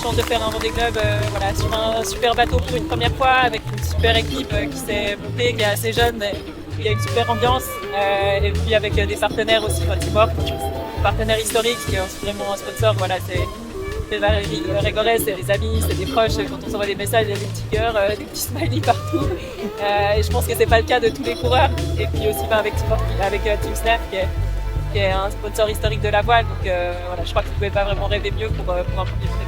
chance de faire un Vendée Globe voilà, sur un super bateau pour une première fois, avec une super équipe qui s'est montée, qui est assez jeune. Il y a une super ambiance et puis avec des partenaires aussi, Teamwork, partenaires historiques qui sont vraiment un sponsor. Voilà, c'est Valérie Régorès, c'est des amis, c'est des proches. Quand on s'envoie des messages, il y a des petits cœurs, des petits smileys partout. Et je pense que c'est pas le cas de tous les coureurs. Et puis aussi avec Teamwork, avec Team Snap qui est un sponsor historique de la voile. Donc voilà, je crois que vous ne pouvez pas vraiment rêver mieux pour un premier Vendée.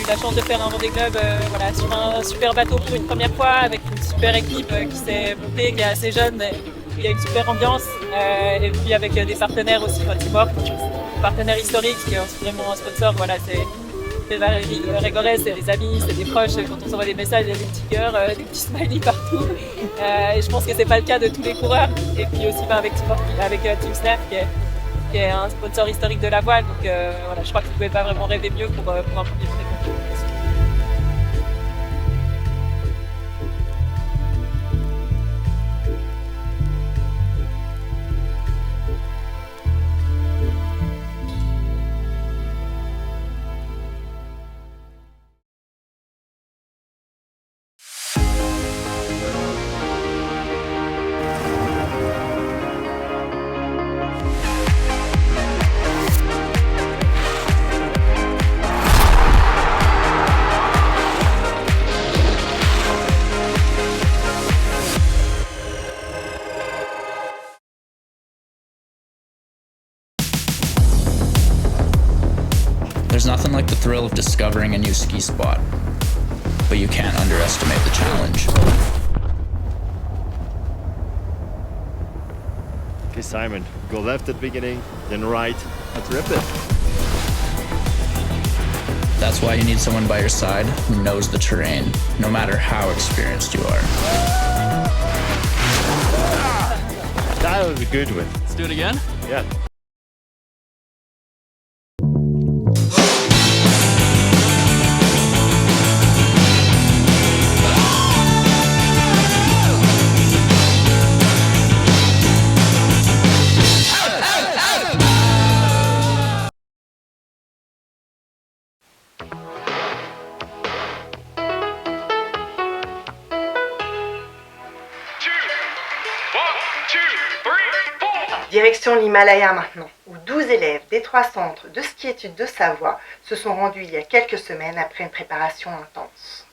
La chance de faire un Vendée Globe voilà, sur un super bateau pour une première fois, avec une super équipe qui s'est montée, qui est assez jeune. Il y a une super ambiance et puis avec des partenaires aussi, Teamwork, partenaires historiques qui sont vraiment un sponsor. Voilà, c'est Valérie Régorès, c'est des amis, c'est des proches. Quand on s'envoie des messages, il y a des petits cœurs, des petits smileys partout. Et je pense que c'est pas le cas de tous les coureurs. Et puis aussi avec Teamwork, avec Team Snap qui est un sponsor historique de la voile. Donc voilà, je crois que vous ne pouvez pas vraiment rêver mieux pour un premier Vendée. There's nothing like the thrill of discovering a new ski spot, but you can't underestimate the challenge. Okay, Simon, go left at the beginning, then right. Let's rip it. That's why you need someone by your side who knows the terrain, no matter how experienced you are. That was a good one. Let's do it again? Yeah. Direction l'Himalaya maintenant, où 12 élèves des 3 centres de ski-études de Savoie se sont rendus il y a quelques semaines après une préparation intense.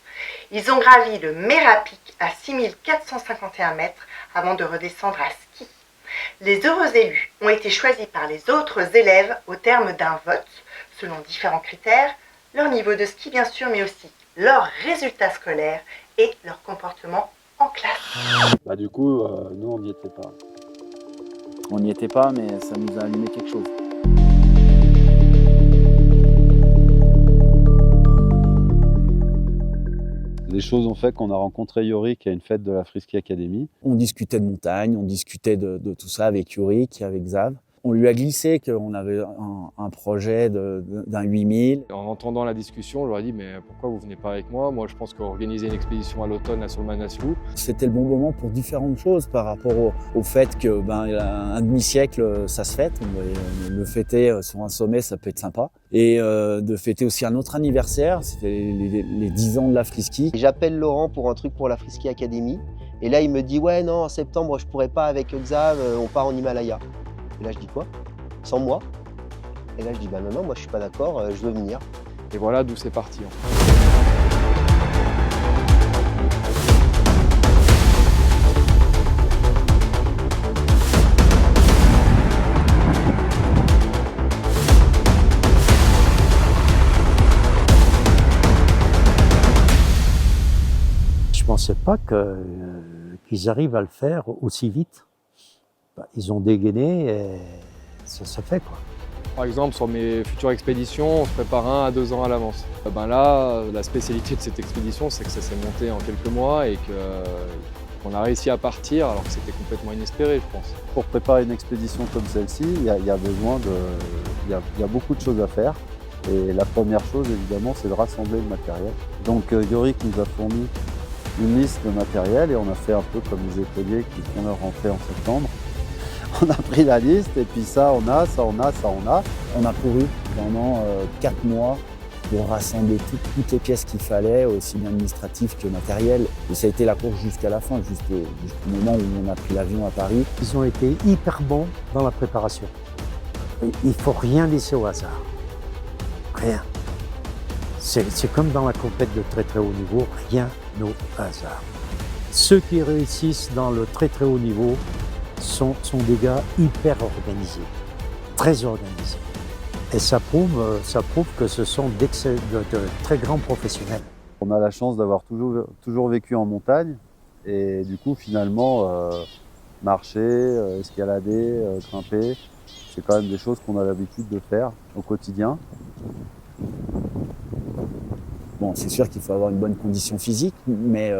Ils ont gravi le Mérapic à 6451 mètres avant de redescendre à ski. Les heureux élus ont été choisis par les autres élèves au terme d'un vote, selon différents critères, leur niveau de ski bien sûr, mais aussi leurs résultats scolaires et leur comportement en classe. Du coup, nous on n'y était pas. On n'y était pas, mais ça nous a allumé quelque chose. Les choses ont fait qu'on a rencontré Yorick à une fête de la Frisky Academy. On discutait de montagne, on discutait de tout ça avec Yorick, avec Xav. On lui a glissé qu'on avait un projet d'un 8000. En entendant la discussion, je leur ai dit mais pourquoi vous venez pas avec moi? Moi je pense qu'organiser une expédition à l'automne sur le Manaslu. C'était le bon moment pour différentes choses par rapport au fait que un demi-siècle ça se fête. Le fêter sur un sommet ça peut être sympa. Et de fêter aussi un autre anniversaire, c'était les 10 ans de la Frisky. J'appelle Laurent pour un truc pour la Frisky Academy. Et là il me dit ouais non en septembre je pourrais pas avec Xav, on part en Himalaya. Et là je dis quoi? Sans moi? Et là je dis bah non, moi je suis pas d'accord, je veux venir. Et voilà d'où c'est parti. Je pensais pas qu'ils arrivent à le faire aussi vite. Ils ont dégainé et ça se fait quoi. Par exemple, sur mes futures expéditions, on se prépare 1 à 2 ans à l'avance. Là, la spécialité de cette expédition, c'est que ça s'est monté en quelques mois et qu'on a réussi à partir alors que c'était complètement inespéré, je pense. Pour préparer une expédition comme celle-ci, il y a beaucoup de choses à faire. Et la première chose, évidemment, c'est de rassembler le matériel. Donc Yorick nous a fourni une liste de matériel et on a fait un peu comme les écoliers qui font leur rentrée en septembre. On a pris la liste et puis ça on a. On a couru pendant 4 mois pour rassembler toutes les pièces qu'il fallait, aussi bien administratives que matérielles. Et ça a été la course jusqu'à la fin, jusqu'au moment où on a pris l'avion à Paris. Ils ont été hyper bons dans la préparation. Il ne faut rien laisser au hasard. Rien. C'est comme dans la compète de très très haut niveau, rien au hasard. Ceux qui réussissent dans le très très haut niveau sont des gars hyper organisés, très organisés. Et ça prouve que ce sont de très grands professionnels. On a la chance d'avoir toujours vécu en montagne et du coup finalement marcher, escalader, grimper, c'est quand même des choses qu'on a l'habitude de faire au quotidien. Bon, c'est sûr qu'il faut avoir une bonne condition physique, mais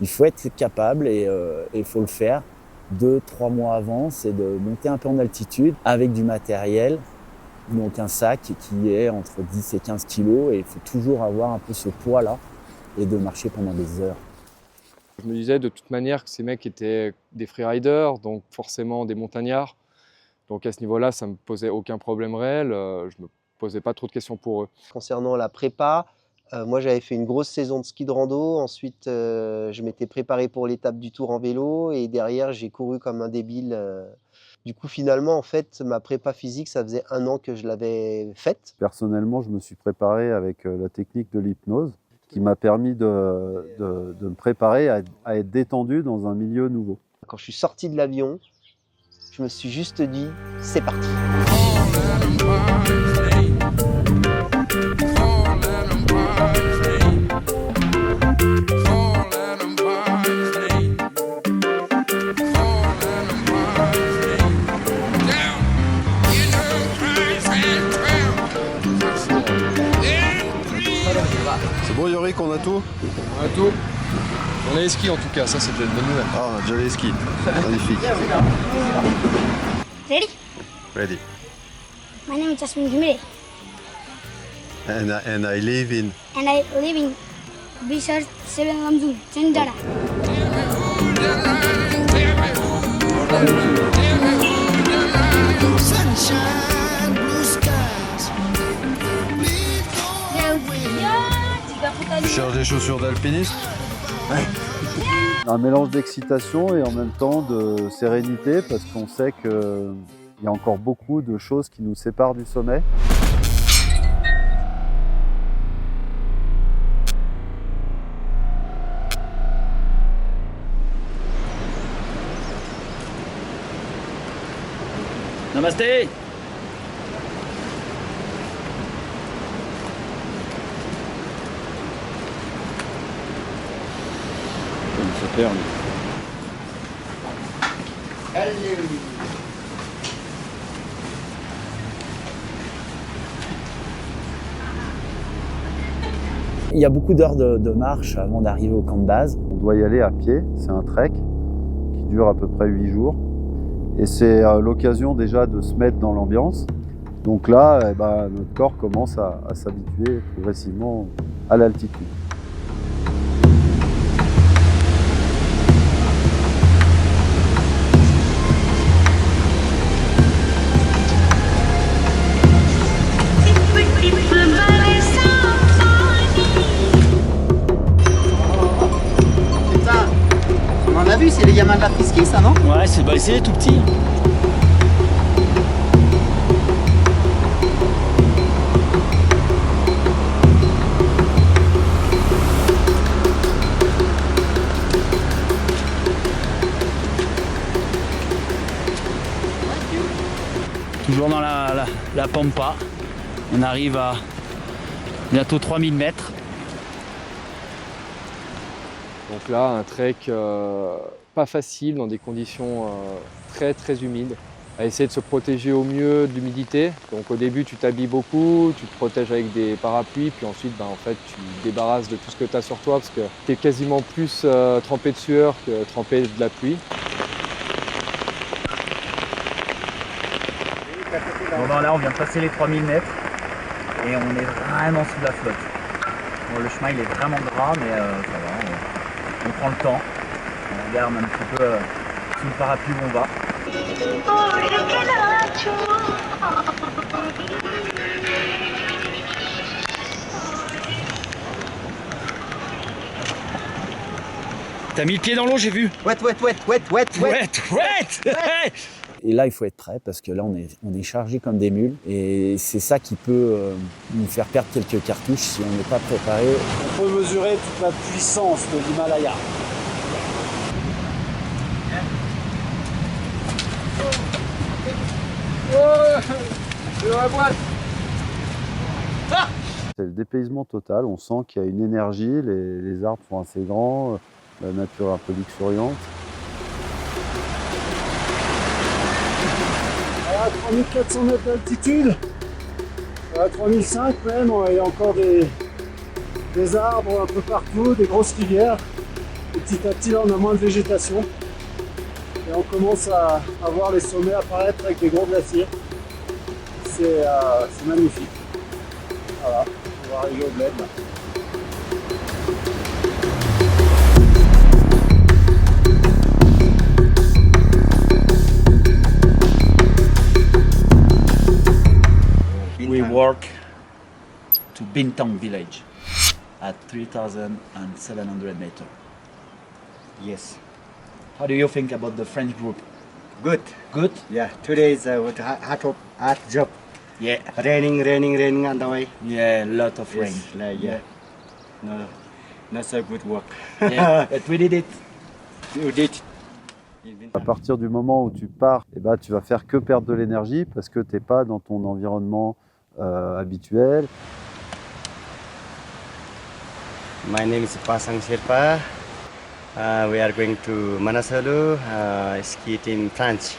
il faut être capable et il faut le faire. 2-3 mois avant, c'est de monter un peu en altitude avec du matériel, donc un sac qui est entre 10 et 15 kilos et il faut toujours avoir un peu ce poids-là et de marcher pendant des heures. Je me disais de toute manière que ces mecs étaient des freeriders, donc forcément des montagnards. Donc à ce niveau-là, ça ne me posait aucun problème réel, je ne me posais pas trop de questions pour eux. Concernant la prépa, moi j'avais fait une grosse saison de ski de rando, ensuite je m'étais préparé pour l'étape du Tour en vélo et derrière j'ai couru comme un débile. Du coup finalement en fait ma prépa physique ça faisait 1 an que je l'avais faite. Personnellement je me suis préparé avec la technique de l'hypnose qui m'a permis de me préparer à être détendu dans un milieu nouveau. Quand je suis sorti de l'avion, je me suis juste dit c'est parti. C'est bon Yorick, on a tout? On a tout. On a les skis en tout cas, ça c'est déjà une bonne nouvelle. Ah, on a déjà les skis. Magnifique. Ready? Ready. My name is Jasmine Gimire. And I live in... And I live in Bishar Seven Lamzun, Chandara. Tu cherches des chaussures d'alpiniste? Un mélange d'excitation et en même temps de sérénité parce qu'on sait qu'il y a encore beaucoup de choses qui nous séparent du sommet. Namasté. Il y a beaucoup d'heures de marche avant d'arriver au camp de base. On doit y aller à pied, c'est un trek qui dure à peu près 8 jours. Et c'est l'occasion déjà de se mettre dans l'ambiance. Donc là, notre corps commence à s'habituer progressivement à l'altitude. On a vu, c'est les gamins de la Friski, ça, non? Ouais, c'est les tout petits. Toujours dans la pampa. On arrive à bientôt 3000 mètres. Donc là, un trek pas facile dans des conditions très humides. À essayer de se protéger au mieux de l'humidité. Donc au début, tu t'habilles beaucoup, tu te protèges avec des parapluies, puis ensuite, en fait, tu te débarrasses de tout ce que tu as sur toi parce que tu es quasiment plus trempé de sueur que trempé de la pluie. Bon, là, on vient de passer les 3000 mètres et on est vraiment sous la flotte. Bon, le chemin il est vraiment gras, mais ça va, on prend le temps. On regarde un petit peu sous le parapluie où on va. T'as mis le pied dans l'eau, j'ai vu. Wet. Et là, il faut être prêt parce que là, on est chargé comme des mules. Et c'est ça qui peut nous faire perdre quelques cartouches si on n'est pas préparé. On peut mesurer toute la puissance de l'Himalaya. C'est le dépaysement total, on sent qu'il y a une énergie, les arbres sont assez grands, la nature est un peu luxuriante. À 3400 mètres d'altitude, à 3005 même, il y a encore des arbres un peu partout, des grosses rivières. Et petit à petit, là, on a moins de végétation. Et on commence à voir les sommets apparaître avec des gros glaciers. C'est magnifique. Voilà, on va arriver au bled là. We walk to Bintang village at 3,700 meters. Yes. How do you think about the French group? Good. Good? Yeah, today is a hard job. Yeah. Raining on the way. Yeah, a lot of rain. Yes, like, yeah. No, not so good work. Yeah, but we did it. You did. À partir du moment où tu pars, tu vas faire que perdre de l'énergie parce que tu n'es pas dans ton environnement habituel. My name is Pasang Sherpa. We are going to Manasolu, ski team France.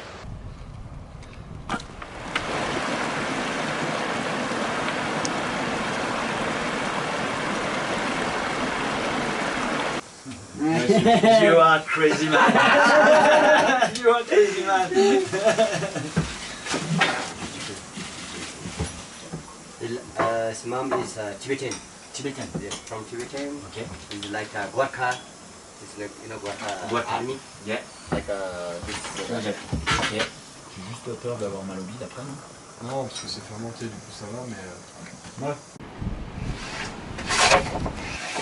You are crazy man. You are crazy man. His mom is Tibetan. Tibetan. Yeah, from Tibetan. Okay. It's like a Gorkha. It's like, you know, Gorkha army. Yeah. Like this. Ok. J'ai juste peur d'avoir mal au bide après, non? Non, parce que c'est fermenté, du coup ça va, mais... Ouais.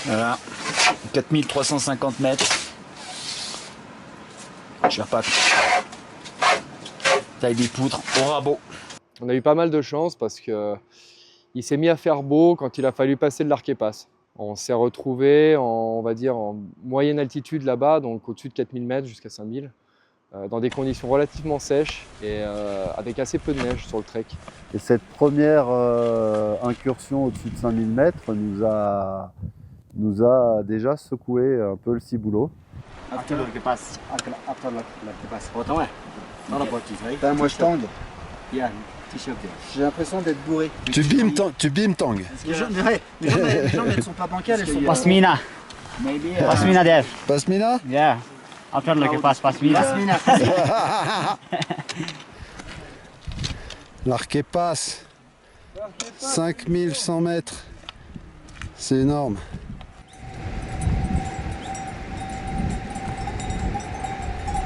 Voilà. 4350 mètres. Sherpa. Taille des poutres au rabot. On a eu pas mal de chance parce que il s'est mis à faire beau quand il a fallu passer de l'arc-et-passe. On s'est retrouvé on va dire, en moyenne altitude là-bas, donc au-dessus de 4000 mètres jusqu'à 5000, dans des conditions relativement sèches et avec assez peu de neige sur le trek. Et cette première incursion au-dessus de 5000 mètres nous a déjà secoué un peu le ciboulot. After l'arc-et-passe. After l'arc-et-passe. Autant, ouais. Not about it, right? T'as un moche tang. Yeah, J'ai l'impression d'être bourré. Tu bimes tang. Les jambes, elles sont pas bancales, elles sont pas... Pasmina. Pasmina there. Pasmina? Yeah. After look at Pasmina. L'Arquepas, 5100 mètres, c'est énorme.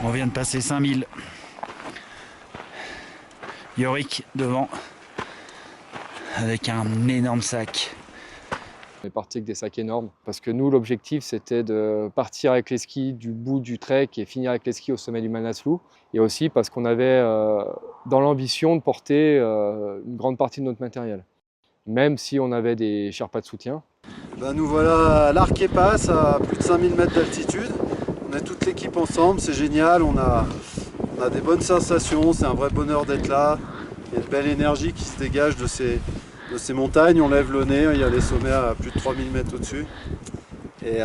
On vient de passer 5000. Yorick devant, avec un énorme sac. On est parti avec des sacs énormes parce que nous, l'objectif, c'était de partir avec les skis du bout du trek et finir avec les skis au sommet du Manaslu. Et aussi parce qu'on avait dans l'ambition de porter une grande partie de notre matériel, même si on avait des Sherpas de soutien. Ben nous voilà à l'Arquepas, à plus de 5000 mètres d'altitude. On est toute l'équipe ensemble, c'est génial, on a des bonnes sensations, c'est un vrai bonheur d'être là. Il y a une belle énergie qui se dégage de ces montagnes, on lève le nez, il y a les sommets à plus de 3000 mètres au-dessus. Et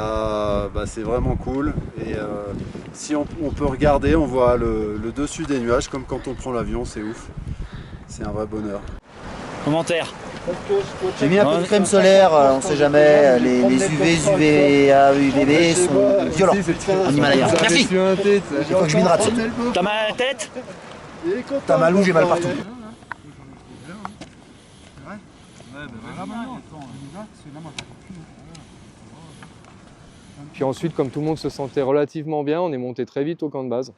c'est vraiment cool. Et si on peut regarder, on voit le dessus des nuages, comme quand on prend l'avion, c'est ouf. C'est un vrai bonheur. Commentaire. J'ai mis un peu de crème solaire, on sait jamais, les UV, UVA, UVB sont violents en Himalaya. Merci. Il faut que je m'hydrate. T'as mal à la tête? T'as mal où? J'ai mal partout. Puis ensuite, comme tout le monde se sentait relativement bien, on est monté très vite au camp de base.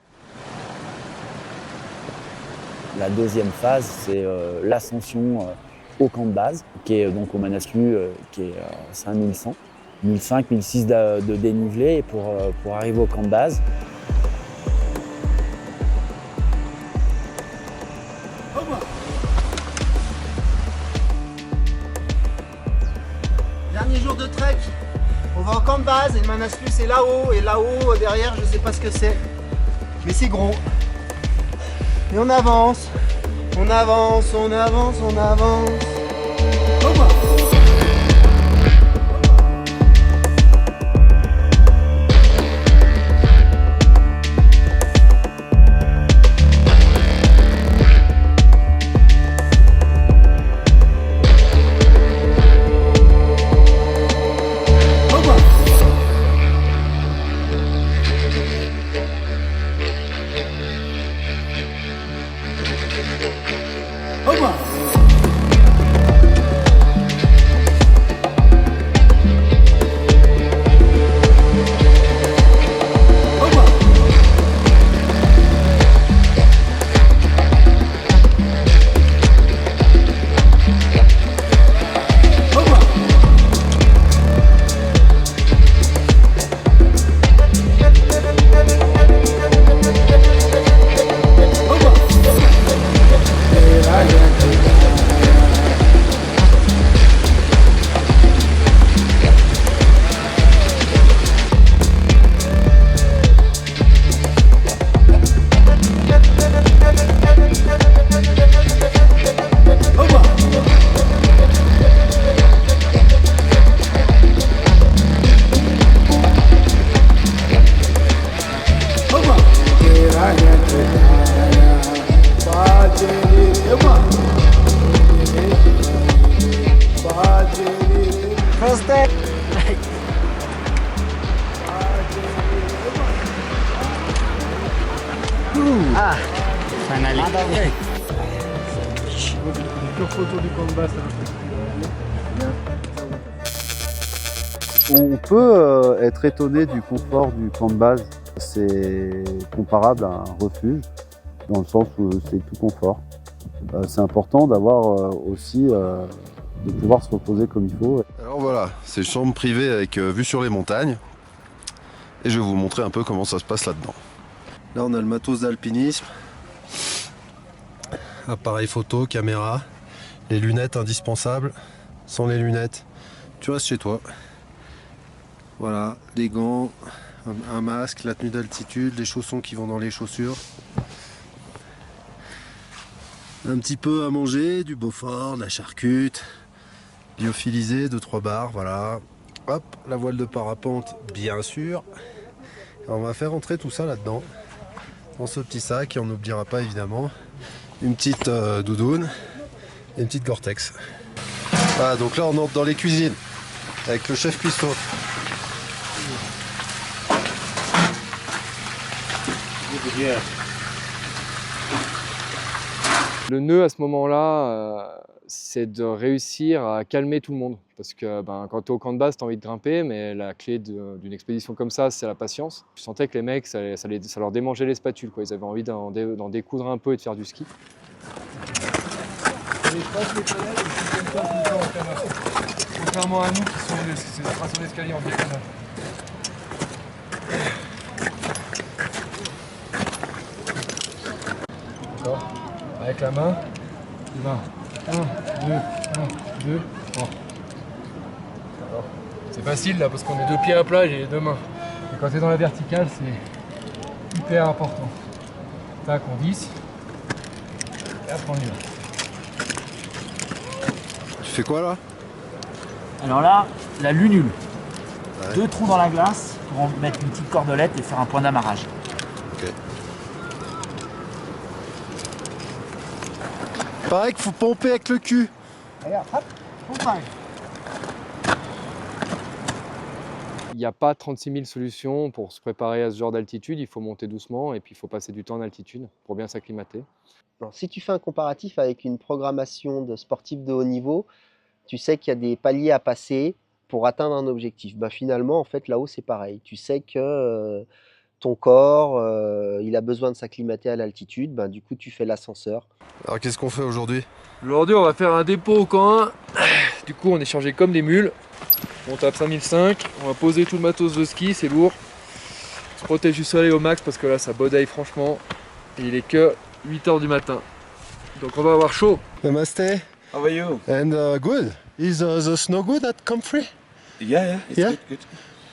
La deuxième phase, c'est l'ascension au camp de base, qui est donc au Manaslu, qui est 5100, 1005, 1006 de dénivelé pour arriver au camp de base. Dernier jour de trek, on va au camp de base et le Manaslu c'est là-haut, et là-haut derrière je sais pas ce que c'est, mais c'est gros. Et on avance, on avance, on avance, on avance. Ah, finally. On peut être étonné du confort du camp de base. C'est comparable à un refuge, dans le sens où c'est tout confort. C'est important d'avoir aussi, de pouvoir se reposer comme il faut. Alors voilà, c'est une chambre privée avec vue sur les montagnes. Et je vais vous montrer un peu comment ça se passe là-dedans. Là on a le matos d'alpinisme, appareil photo, caméra, les lunettes indispensables. Sans les lunettes, tu restes chez toi. Voilà, des gants, un masque, la tenue d'altitude, les chaussons qui vont dans les chaussures. Un petit peu à manger, du Beaufort, de la charcute, lyophilisé, 2-3 barres, voilà. Hop, la voile de parapente, bien sûr. Et on va faire entrer tout ça là-dedans, dans ce petit sac, et on n'oubliera pas évidemment une petite doudoune et une petite Gore-Tex. Voilà, donc là on entre dans les cuisines avec le chef cuistot. Le nœud à ce moment-là, c'est de réussir à calmer tout le monde. Parce que quand tu es au camp de base, tu as envie de grimper, mais la clé d'une expédition comme ça, c'est la patience. Je sentais que les mecs, ça leur démangeait les spatules, quoi. Ils avaient envie d'en découdre un peu et de faire du ski. Contrairement à nous qui sont grâce à l'escalier en diagonale. D'accord. Avec la main, tu vas 1, 2, 3. C'est facile là parce qu'on est 2 pieds à plat et j'ai les 2 mains. Et quand tu es dans la verticale, c'est hyper important. Tac, on visse. Et après on y va. Tu fais quoi là? Alors là, la lunule. Ouais. 2 trous dans la glace pour en mettre une petite cordelette et faire un point d'amarrage. Ok. Pareil qu'il faut pomper avec le cul. Regarde, hop, pompage. Il n'y a pas 36 000 solutions pour se préparer à ce genre d'altitude. Il faut monter doucement et puis il faut passer du temps en altitude pour bien s'acclimater. Si tu fais un comparatif avec une programmation de sportif de haut niveau, tu sais qu'il y a des paliers à passer pour atteindre un objectif. Finalement, en fait, là-haut, c'est pareil. Tu sais que ton corps, il a besoin de s'acclimater à l'altitude. Du coup, tu fais l'ascenseur. Alors, qu'est-ce qu'on fait aujourd'hui? Aujourd'hui, on va faire un dépôt au camp 1. Du coup, on est chargé comme des mules. On tape 5005. On va poser tout le matos de ski, c'est lourd. On se protège du soleil au max parce que là, ça bodaille franchement. Et il est que 8 h du matin. Donc, on va avoir chaud. Namaste. How are you? And good. Is the snow good at Comfrey? Yeah, it's Yeah? good.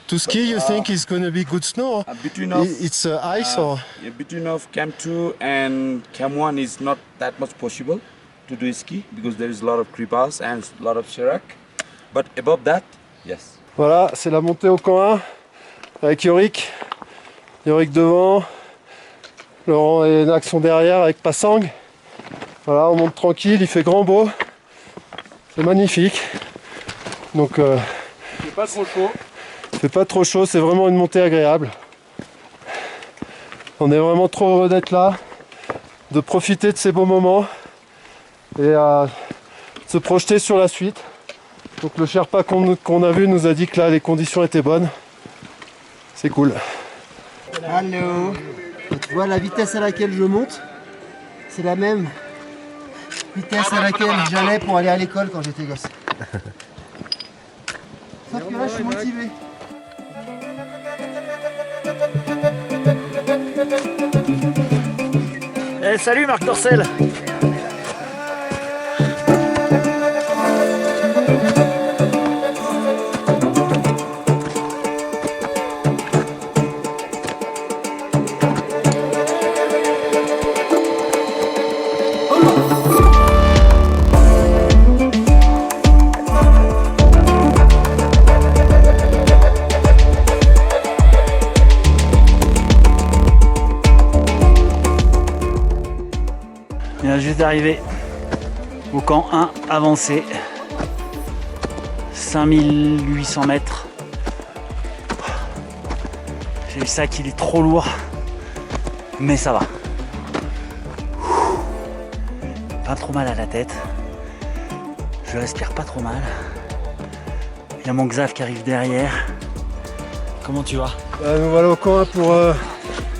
To ski, you think it's going to be good snow? Between of, It's ice or? between of Camp 2 and Camp 1 is not that much possible to do ski because there is a lot of creepers and a lot of serac. But above that, yes. Voilà, c'est la montée au camp 1 avec Yorick. Yorick devant. Laurent et Nax sont derrière avec Passang. Voilà, on monte tranquille, il fait grand beau. C'est magnifique. Donc, Il fait pas trop chaud. il fait pas trop chaud, c'est vraiment une montée agréable. On est vraiment trop heureux d'être là, de profiter de ces beaux moments et de se projeter sur la suite. Donc le Sherpa qu'on a vu nous a dit que là les conditions étaient bonnes. C'est cool. Allô. Tu vois la vitesse à laquelle je monte, c'est la même vitesse à laquelle j'allais pour aller à l'école quand j'étais gosse. Sauf que là je suis motivé. Salut Marc Dorcel. On vient juste d'arriver au camp 1 avancé, 5800 mètres. J'ai le sac, il est trop lourd, mais ça va. Pas trop mal à la tête, je respire pas trop mal. Il y a mon Xav qui arrive derrière. Comment tu vas? Nous voilà au camp 1 pour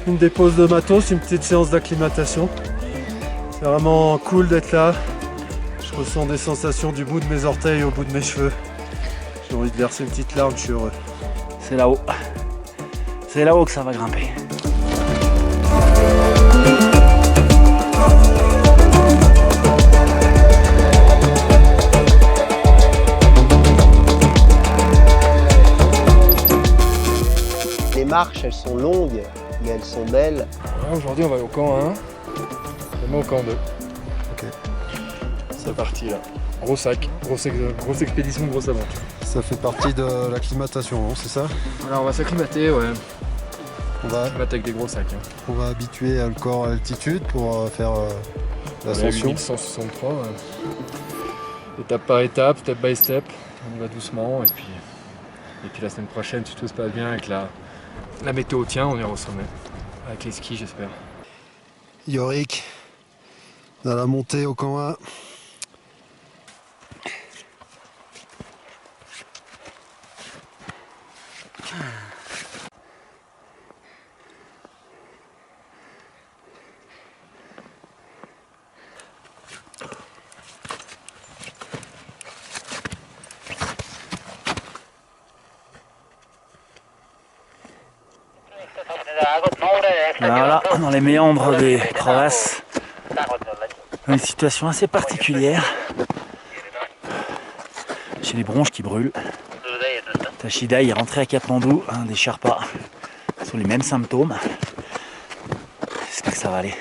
une dépose de matos, une petite séance d'acclimatation. C'est vraiment cool d'être là. Je ressens des sensations du bout de mes orteils au bout de mes cheveux. J'ai envie de verser une petite larme, je suis heureux. C'est là-haut. C'est là-haut que ça va grimper. Les marches, elles sont longues, mais elles sont belles. Aujourd'hui, on va au camp 1. Demain au camp 2. Ok. C'est parti là. Gros sac, grosse expédition, grosse aventure. Ça fait partie de l'acclimatation, c'est ça? Voilà, on va s'acclimater, ouais. On va s'acclimater avec des gros sacs. On va habituer le corps à l'altitude pour faire l'ascension. 8163, ouais. étape par étape, step by step, on y va doucement et puis la semaine prochaine, si tout se passe bien avec la météo tient, on ira au sommet. Avec les skis, j'espère. Yorick, dans la montée au camp 1. Voilà, dans les méandres des crevasses, une situation assez particulière. J'ai les bronches qui brûlent. Tachida est rentré à Katmandou, un des Sherpas, sous les mêmes symptômes. J'espère que ça va aller.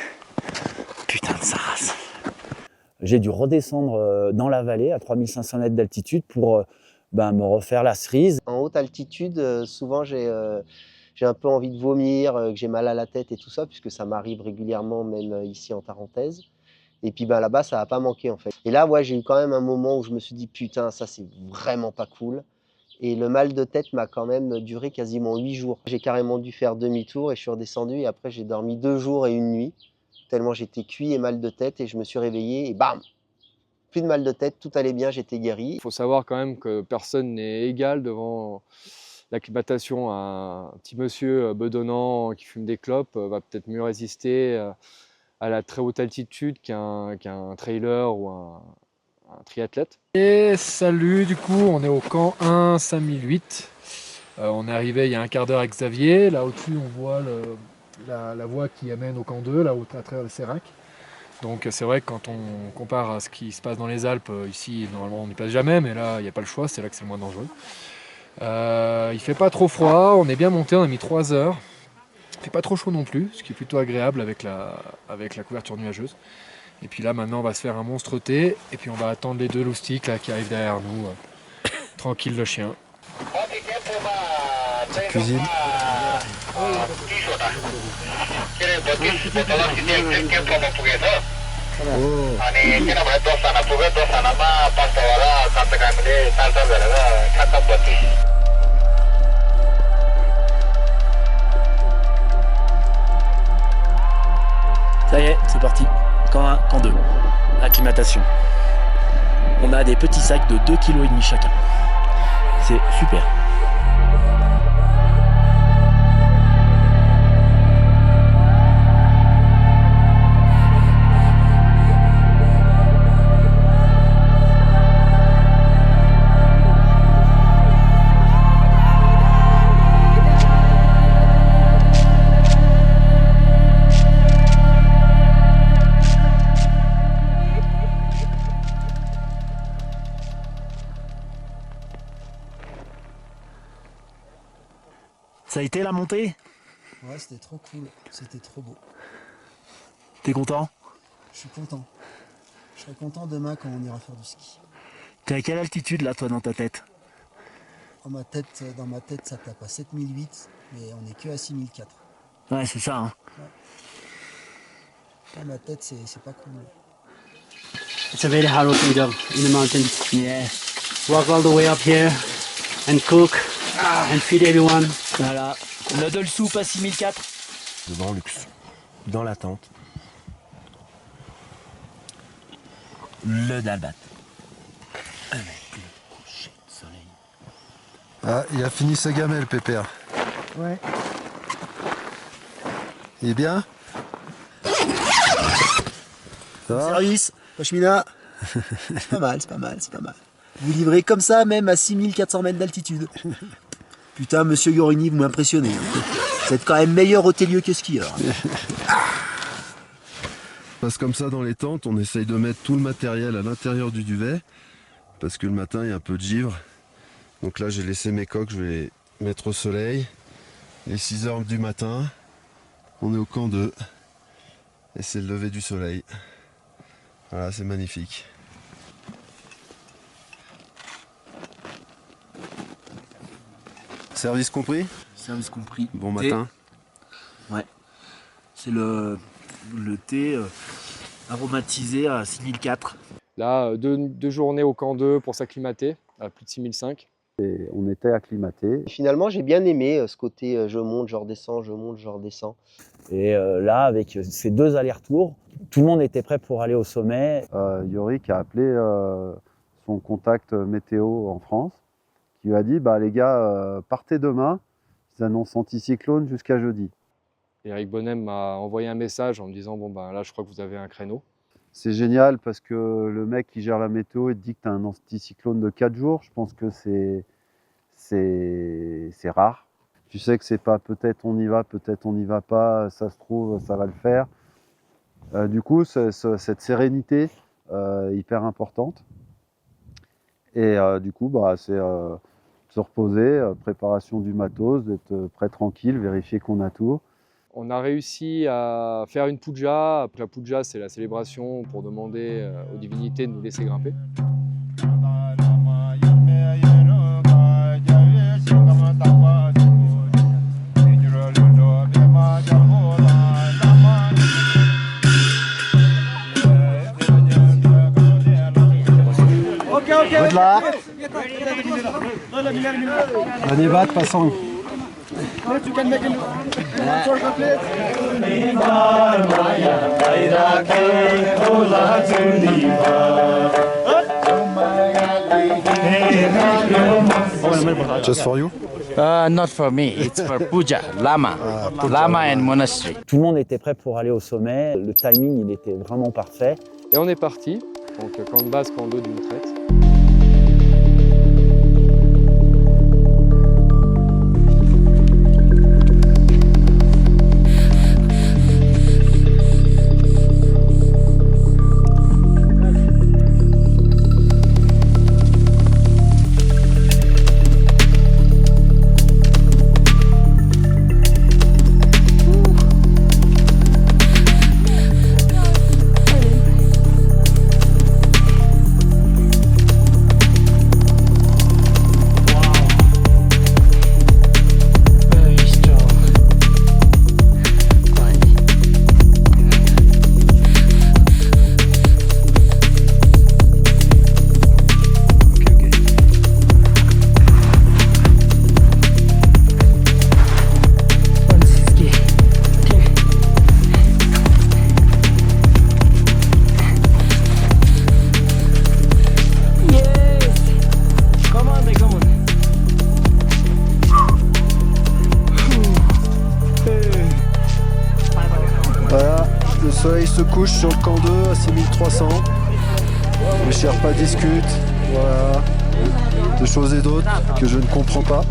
Putain de sa race. J'ai dû redescendre dans la vallée à 3500 mètres d'altitude pour me refaire la cerise. En haute altitude, souvent j'ai un peu envie de vomir, que j'ai mal à la tête et tout ça, puisque ça m'arrive régulièrement, même ici en Tarentaise. Et puis là-bas, ça n'a pas manqué en fait. Et là, ouais, j'ai eu quand même un moment où je me suis dit, putain, ça c'est vraiment pas cool. Et le mal de tête m'a quand même duré quasiment 8 jours. J'ai carrément dû faire demi-tour et je suis redescendu. Et après, j'ai dormi 2 jours et 1 nuit, tellement j'étais cuit et mal de tête. Et je me suis réveillé et bam, plus de mal de tête, tout allait bien, j'étais guéri. Il faut savoir quand même que personne n'est égal devant l'acclimatation. Un petit monsieur bedonnant qui fume des clopes va peut-être mieux résister à la très haute altitude qu'un trailer ou un triathlète. Et salut, du coup on est au camp 1 5008. On est arrivé il y a un quart d'heure avec Xavier. Là au-dessus on voit la voie qui amène au camp 2, là à travers le Sérac. Donc c'est vrai que quand on compare à ce qui se passe dans les Alpes, ici normalement on n'y passe jamais, mais là il n'y a pas le choix, c'est là que c'est le moins dangereux. Il fait pas trop froid, on est bien monté, on a mis 3 heures. Il fait pas trop chaud non plus, ce qui est plutôt agréable avec la couverture nuageuse. Et puis là maintenant on va se faire un monstre thé, et puis on va attendre les 2 loustiques là, qui arrivent derrière nous. Tranquille le chien. Cuisine. Ça y est, c'est parti. Camp 1, camp 2. Acclimatation. On a des petits sacs de 2,5 kg chacun. C'est super. Ça a été la montée? Ouais, c'était trop cool, c'était trop beau. T'es content? Je suis content. Je serai content demain quand on ira faire du ski. T'es à quelle altitude là toi dans ta tête? Dans ma tête ça tape à 7008, mais on est que à 6004. Ouais, c'est ça. Hein. Ouais. Dans ma tête c'est pas cool. It's a very hard working job in the mountains. Yeah. Walk all the way up here and cook and feed everyone. Voilà. Noodle soup à 6004. Le grand luxe. Dans la tente. Le dalbat. Avec le coucher de soleil. Ah, il a fini sa gamelle, Pépère. Ouais. Il est bien? Ça va? Service, Pashmina. C'est pas mal, c'est pas mal, c'est pas mal. Vous livrez comme ça même à 6400 mètres d'altitude. Putain, monsieur Yorini, vous m'impressionnez. Vous êtes quand même meilleur hôtelier que skieur. Passe comme ça dans les tentes, on essaye de mettre tout le matériel à l'intérieur du duvet parce que le matin il y a un peu de givre. Donc là j'ai laissé mes coques, je vais les mettre au soleil. Les 6 h du matin, on est au camp 2 et c'est le lever du soleil. Voilà, c'est magnifique. Service compris? Service compris. Bon matin. Ouais. C'est le thé aromatisé à 6004. Là, deux journées au camp 2 pour s'acclimater, à plus de 6005. Et on était acclimatés. Finalement, j'ai bien aimé ce côté je monte, je redescends, je monte, je redescends. Et là, avec ces 2 allers-retours, tout le monde était prêt pour aller au sommet. Yorick a appelé son contact météo en France, qui lui a dit bah, les gars, partez demain, ils annoncent anticyclone jusqu'à jeudi. Eric Bonnem m'a envoyé un message en me disant bon ben là je crois que vous avez un créneau. C'est génial parce que le mec qui gère la météo, il te dit que tu as un anticyclone de 4 jours. Je pense que c'est rare. Tu sais que c'est pas peut-être on y va, peut-être on n'y va pas, ça se trouve, ça va le faire. Du coup, cette sérénité hyper importante. Et du coup, bah, c'est se reposer, préparation du matos, d'être prêt tranquille, vérifier qu'on a tout. On a réussi à faire une puja. La puja, c'est la célébration pour demander aux divinités de nous laisser grimper. Good luck. On y va de toute façon. Just for you? Not for me, it's for puja, lama, lama and monastery. Tout le monde était prêt pour aller au sommet. Le timing, il était vraiment parfait. Et on est parti, donc camp de base, camp 2 d'une traite. Voilà, le soleil se couche sur le camp 2 à 6300. Les Sherpas discutent, voilà, de choses et d'autres que je ne comprends pas.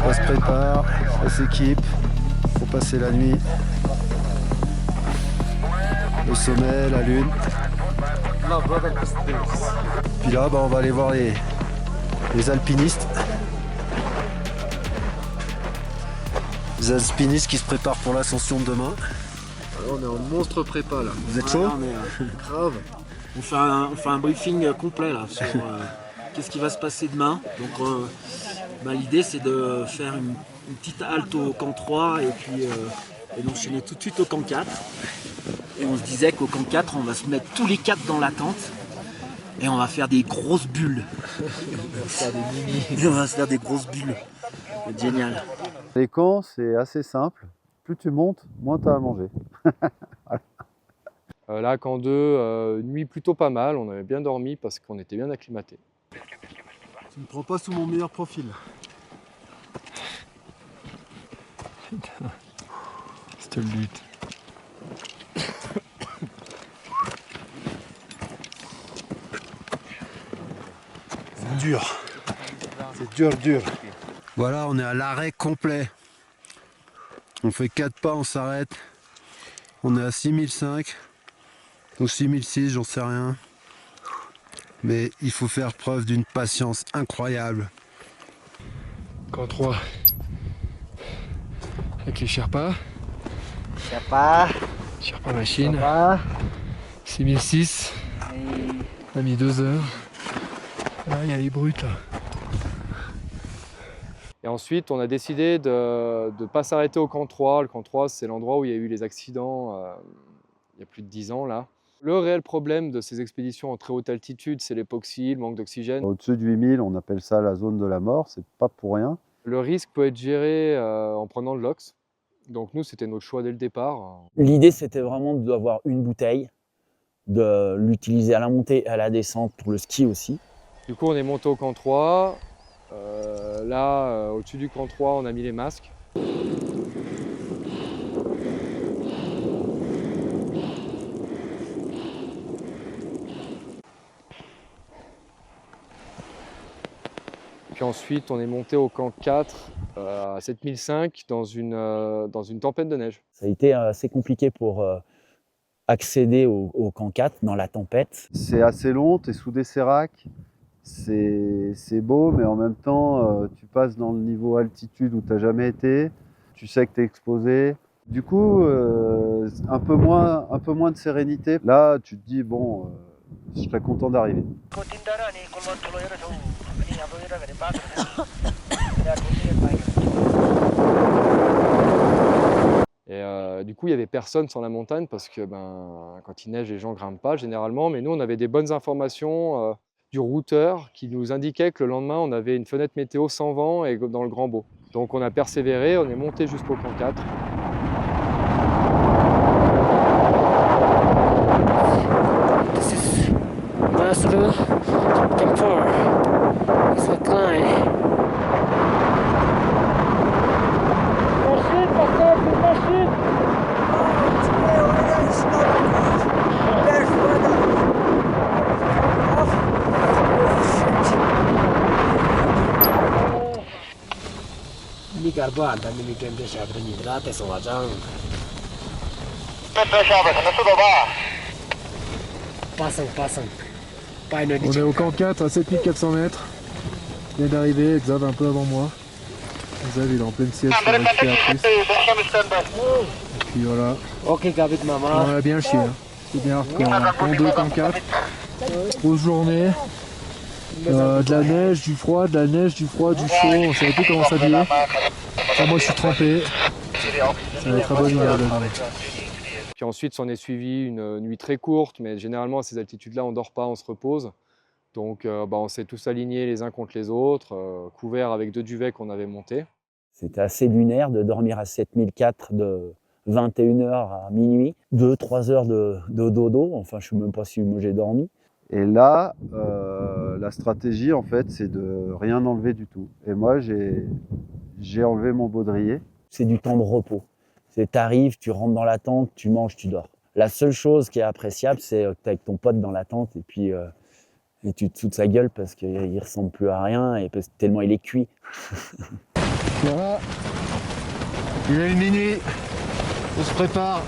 On se prépare, on s'équipe pour passer la nuit. Le sommet, la lune. Puis là, on va aller voir les alpinistes. Les alpinistes qui se préparent pour l'ascension de demain. Alors, on est en monstre prépa là. Vous êtes chaud? Grave. On fait un briefing complet là sur qu'est-ce qui va se passer demain. Donc l'idée c'est de faire une petite halte au camp 3 et puis et d'enchaîner tout de suite au camp 4. Et on se disait qu'au camp 4 on va se mettre tous les 4 dans la tente et on va faire des grosses bulles. On va se faire des grosses bulles. C'est génial. Les camps, c'est assez simple. Plus tu montes, moins tu as à manger. Là, camp 2, nuit plutôt pas mal. On avait bien dormi parce qu'on était bien acclimatés. Tu ne prends pas sous mon meilleur profil. C'était le but. C'est dur. C'est dur. Voilà, on est à l'arrêt complet. On fait 4 pas, on s'arrête. On est à 6005 ou 6006, j'en sais rien. Mais il faut faire preuve d'une patience incroyable. Camp 3 avec les Sherpas. Sherpa machine. 6006. On a mis 2 heures. Là, il y a les brutes là. Et ensuite, on a décidé de ne pas s'arrêter au camp 3. Le camp 3, c'est l'endroit où il y a eu les accidents il y a plus de 10 ans là. Le réel problème de ces expéditions en très haute altitude, c'est l'époxy, le manque d'oxygène. Au-dessus de 8000, on appelle ça la zone de la mort, c'est pas pour rien. Le risque peut être géré en prenant de l'ox. Donc nous, c'était notre choix dès le départ. L'idée, c'était vraiment d'avoir une bouteille, de l'utiliser à la montée et à la descente pour le ski aussi. Du coup, on est monté au camp 3. Là, au-dessus du camp 3, on a mis les masques. Puis ensuite, on est monté au camp 4 à 7005 dans une tempête de neige. Ça a été assez compliqué pour accéder au camp 4 dans la tempête. C'est assez long, tu es sous des séracs, c'est beau, mais en même temps, tu passes dans le niveau altitude où tu n'as jamais été, tu sais que tu es exposé. Du coup, un peu moins de sérénité. Là, tu te dis, bon, je serais content d'arriver. Et du coup, il n'y avait personne sur la montagne parce que quand il neige, les gens ne grimpent pas généralement. Mais nous, on avait des bonnes informations du routeur qui nous indiquait que le lendemain, on avait une fenêtre météo sans vent et dans le grand beau. Donc on a persévéré, on est monté jusqu'au camp 4. This is Master Camp 4. It's a climb. On est au camp 4 à 7400 mètres. Il vient d'arriver, Xav un peu avant moi. Xav il est en pleine sieste sur récupératrice. Et puis voilà. On a bien chié. Hein. C'est bien hardcore. Camp 2, camp 4. Grosse journée. De la neige, du froid, de la neige, du froid, du chaud. On savait plus comment s'habiller. Moi je suis trempé. Ça va être abominable. Puis ensuite, s'en est suivi une nuit très courte, mais généralement à ces altitudes-là, on ne dort pas, on se repose. Donc on s'est tous alignés les uns contre les autres, couverts avec 2 duvets qu'on avait montés. C'était assez lunaire de dormir à 7004 de 21h à minuit, 2-3 heures de dodo, enfin je ne sais même pas si moi j'ai dormi. Et là, la stratégie en fait, c'est de rien enlever du tout. Et moi, j'ai enlevé mon baudrier. C'est du temps de repos. Tu arrives, tu rentres dans la tente, tu manges, tu dors. La seule chose qui est appréciable, c'est que tu es avec ton pote dans la tente et puis et tu te fous de sa gueule parce qu'il ne ressemble plus à rien et tellement il est cuit. Voilà. Il est minuit. On se prépare.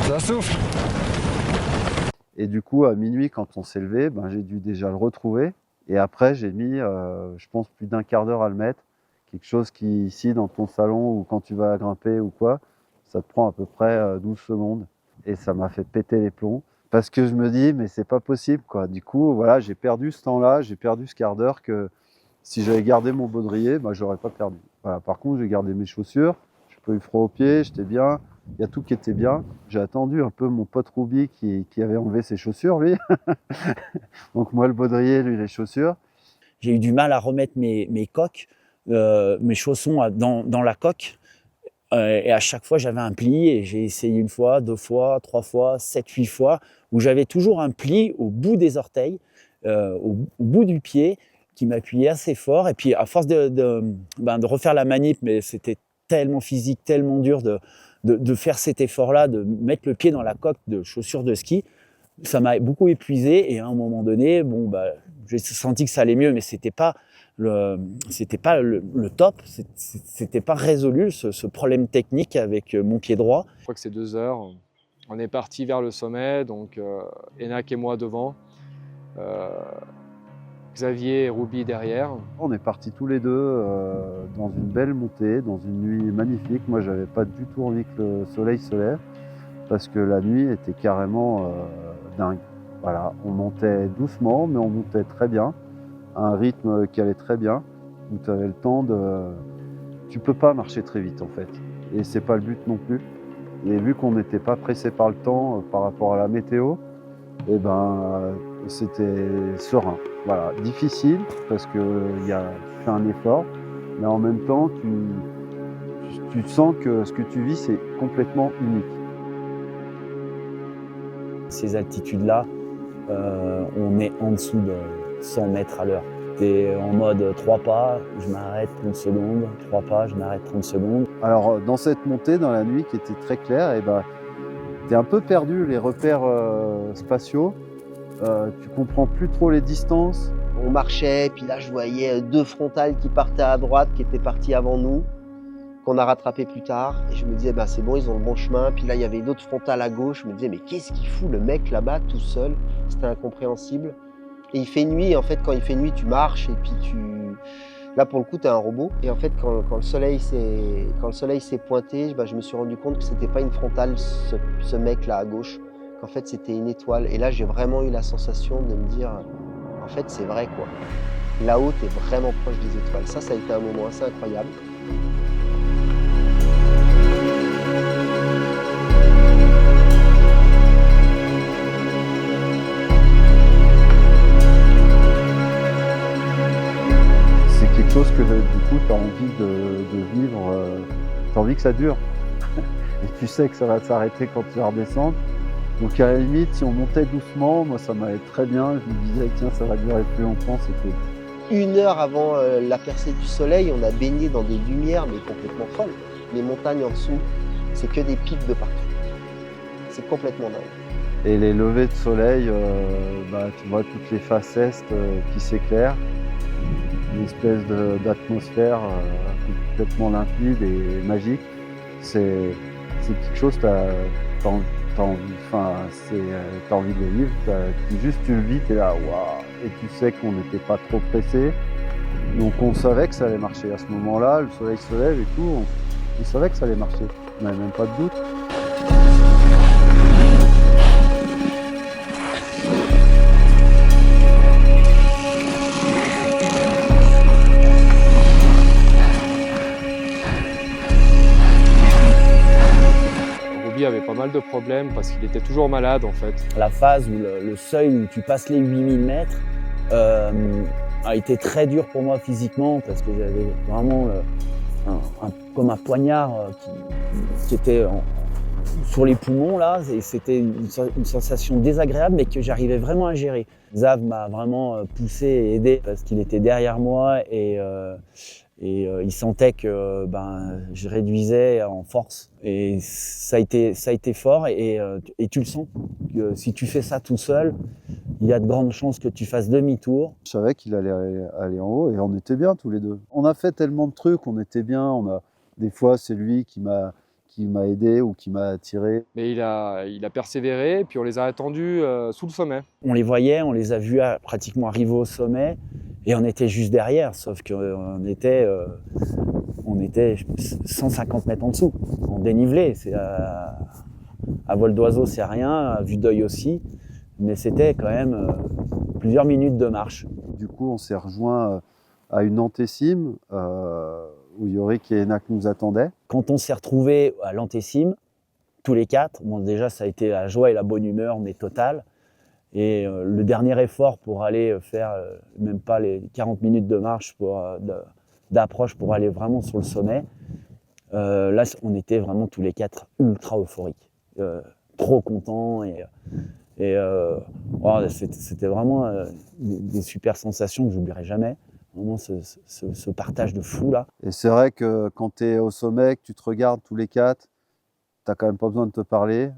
Ça souffle. Et du coup, à minuit, quand on s'est levé, j'ai dû déjà le retrouver. Et après, j'ai mis, je pense, plus d'1 quart d'heure à le mettre. Quelque chose qui, ici, dans ton salon, ou quand tu vas grimper ou quoi, ça te prend à peu près 12 secondes. Et ça m'a fait péter les plombs. Parce que je me dis, mais c'est pas possible, quoi. Du coup, voilà, j'ai perdu ce temps-là, j'ai perdu ce quart d'heure que si j'avais gardé mon baudrier, j'aurais pas perdu. Voilà. Par contre, j'ai gardé mes chaussures, j'ai pas eu froid aux pieds, j'étais bien. Il y a tout qui était bien. J'ai attendu un peu mon pote Ruby qui avait enlevé ses chaussures, lui. Donc moi, le baudrier, lui, les chaussures. J'ai eu du mal à remettre mes coques, mes chaussons dans la coque. Et à chaque fois, j'avais un pli. Et j'ai essayé 1 fois, 2 fois, 3 fois, 7, 8 fois, où j'avais toujours un pli au bout des orteils, au bout du pied, qui m'appuyait assez fort. Et puis, à force de refaire la manip, mais c'était tellement physique, tellement dur de faire cet effort-là, de mettre le pied dans la coque de chaussures de ski, ça m'a beaucoup épuisé. Et à un moment donné, j'ai senti que ça allait mieux, mais c'était pas le top, c'était pas résolu ce problème technique avec mon pied droit. Je crois que c'est 2 heures. On est parti vers le sommet, donc Enak et moi devant. Xavier et Ruby derrière. On est partis tous les deux dans une belle montée, dans une nuit magnifique. Moi, j'avais pas du tout envie que le soleil se lève parce que la nuit était carrément dingue. Voilà, on montait doucement, mais on montait très bien, à un rythme qui allait très bien, où tu avais le temps de... Tu peux pas marcher très vite en fait, et c'est pas le but non plus. Et vu qu'on n'était pas pressé par le temps par rapport à la météo, eh ben, c'était serein. Voilà, difficile parce que tu fais un effort, mais en même temps, tu sens que ce que tu vis, c'est complètement unique. Ces altitudes-là, on est en dessous de 100 mètres à l'heure. T'es en mode 3 pas, je m'arrête 30 secondes, 3 pas, je m'arrête 30 secondes. Alors, dans cette montée, dans la nuit qui était très claire, eh ben, t'es un peu perdu les repères spatiaux. Tu comprends plus trop les distances. On marchait, puis là je voyais 2 frontales qui partaient à droite, qui étaient parties avant nous, qu'on a rattrapé plus tard. Et je me disais, bah, c'est bon, ils ont le bon chemin. Puis là, il y avait d'autres frontales à gauche. Je me disais, mais qu'est-ce qu'il fout le mec là-bas tout seul? C'était incompréhensible. Et il fait nuit, en fait, quand il fait nuit, tu marches et puis Là, pour le coup, tu es un robot. Et en fait, quand le soleil s'est pointé, bah, je me suis rendu compte que c'était pas une frontale, ce mec-là à gauche. Qu'en fait, c'était une étoile. Et là, j'ai vraiment eu la sensation de me dire, en fait, c'est vrai, quoi. Là-haut, tu es vraiment proche des étoiles. Ça a été un moment assez incroyable. Chose que du coup tu as envie de vivre, tu as envie que ça dure et tu sais que ça va s'arrêter quand tu vas redescendre. Donc à la limite, si on montait doucement, moi ça m'allait très bien, je me disais tiens ça va durer plus longtemps, c'est cool. 1 heure avant la percée du soleil, on a baigné dans des lumières mais complètement folles. Les montagnes en dessous, c'est que des pics de partout. C'est complètement dingue. Et les levées de soleil, tu vois toutes les faces est qui s'éclairent. Une espèce d'atmosphère complètement limpide et magique. C'est quelque chose que t'as envie de vivre. Juste tu le vis, t'es là, waouh. Et tu sais qu'on n'était pas trop pressé. Donc on savait que ça allait marcher. À ce moment-là, le soleil se lève et tout, on savait que ça allait marcher. On n'avait même pas de doute. Avait pas mal de problèmes parce qu'il était toujours malade en fait. La phase où le seuil où tu passes les 8000 mètres a été très dur pour moi physiquement parce que j'avais vraiment comme un poignard qui était sur les poumons là, et c'était une sensation désagréable mais que j'arrivais vraiment à gérer. Zav m'a vraiment poussé et aidé parce qu'il était derrière moi et il sentait que je réduisais en force. Et ça a été fort et tu le sens. Que si tu fais ça tout seul, il y a de grandes chances que tu fasses demi-tour. Je savais qu'il allait aller en haut et on était bien tous les deux. On a fait tellement de trucs, on était bien. Des fois, c'est lui qui m'a aidé ou qui m'a tiré. Mais il a persévéré, puis on les a attendus sous le sommet. On les voyait, on les a vus pratiquement arriver au sommet et on était juste derrière, sauf qu'on était 150 mètres en dessous, en dénivelé. À vol d'oiseau, c'est rien, à vue d'œil aussi, mais c'était quand même plusieurs minutes de marche. Du coup, on s'est rejoint à une antécime où Yorick et Enak nous attendaient. Quand on s'est retrouvés à l'antécime, tous les 4, bon, déjà ça a été la joie et la bonne humeur, mais totale. Et le dernier effort pour aller faire même pas les 40 minutes de marche d'approche pour aller vraiment sur le sommet, là on était vraiment tous les 4 ultra euphoriques, trop contents c'était vraiment des super sensations que j'oublierai jamais. Vraiment ce partage de fou là. Et c'est vrai que quand tu es au sommet, que tu te regardes tous les 4, t'as quand même pas besoin de te parler.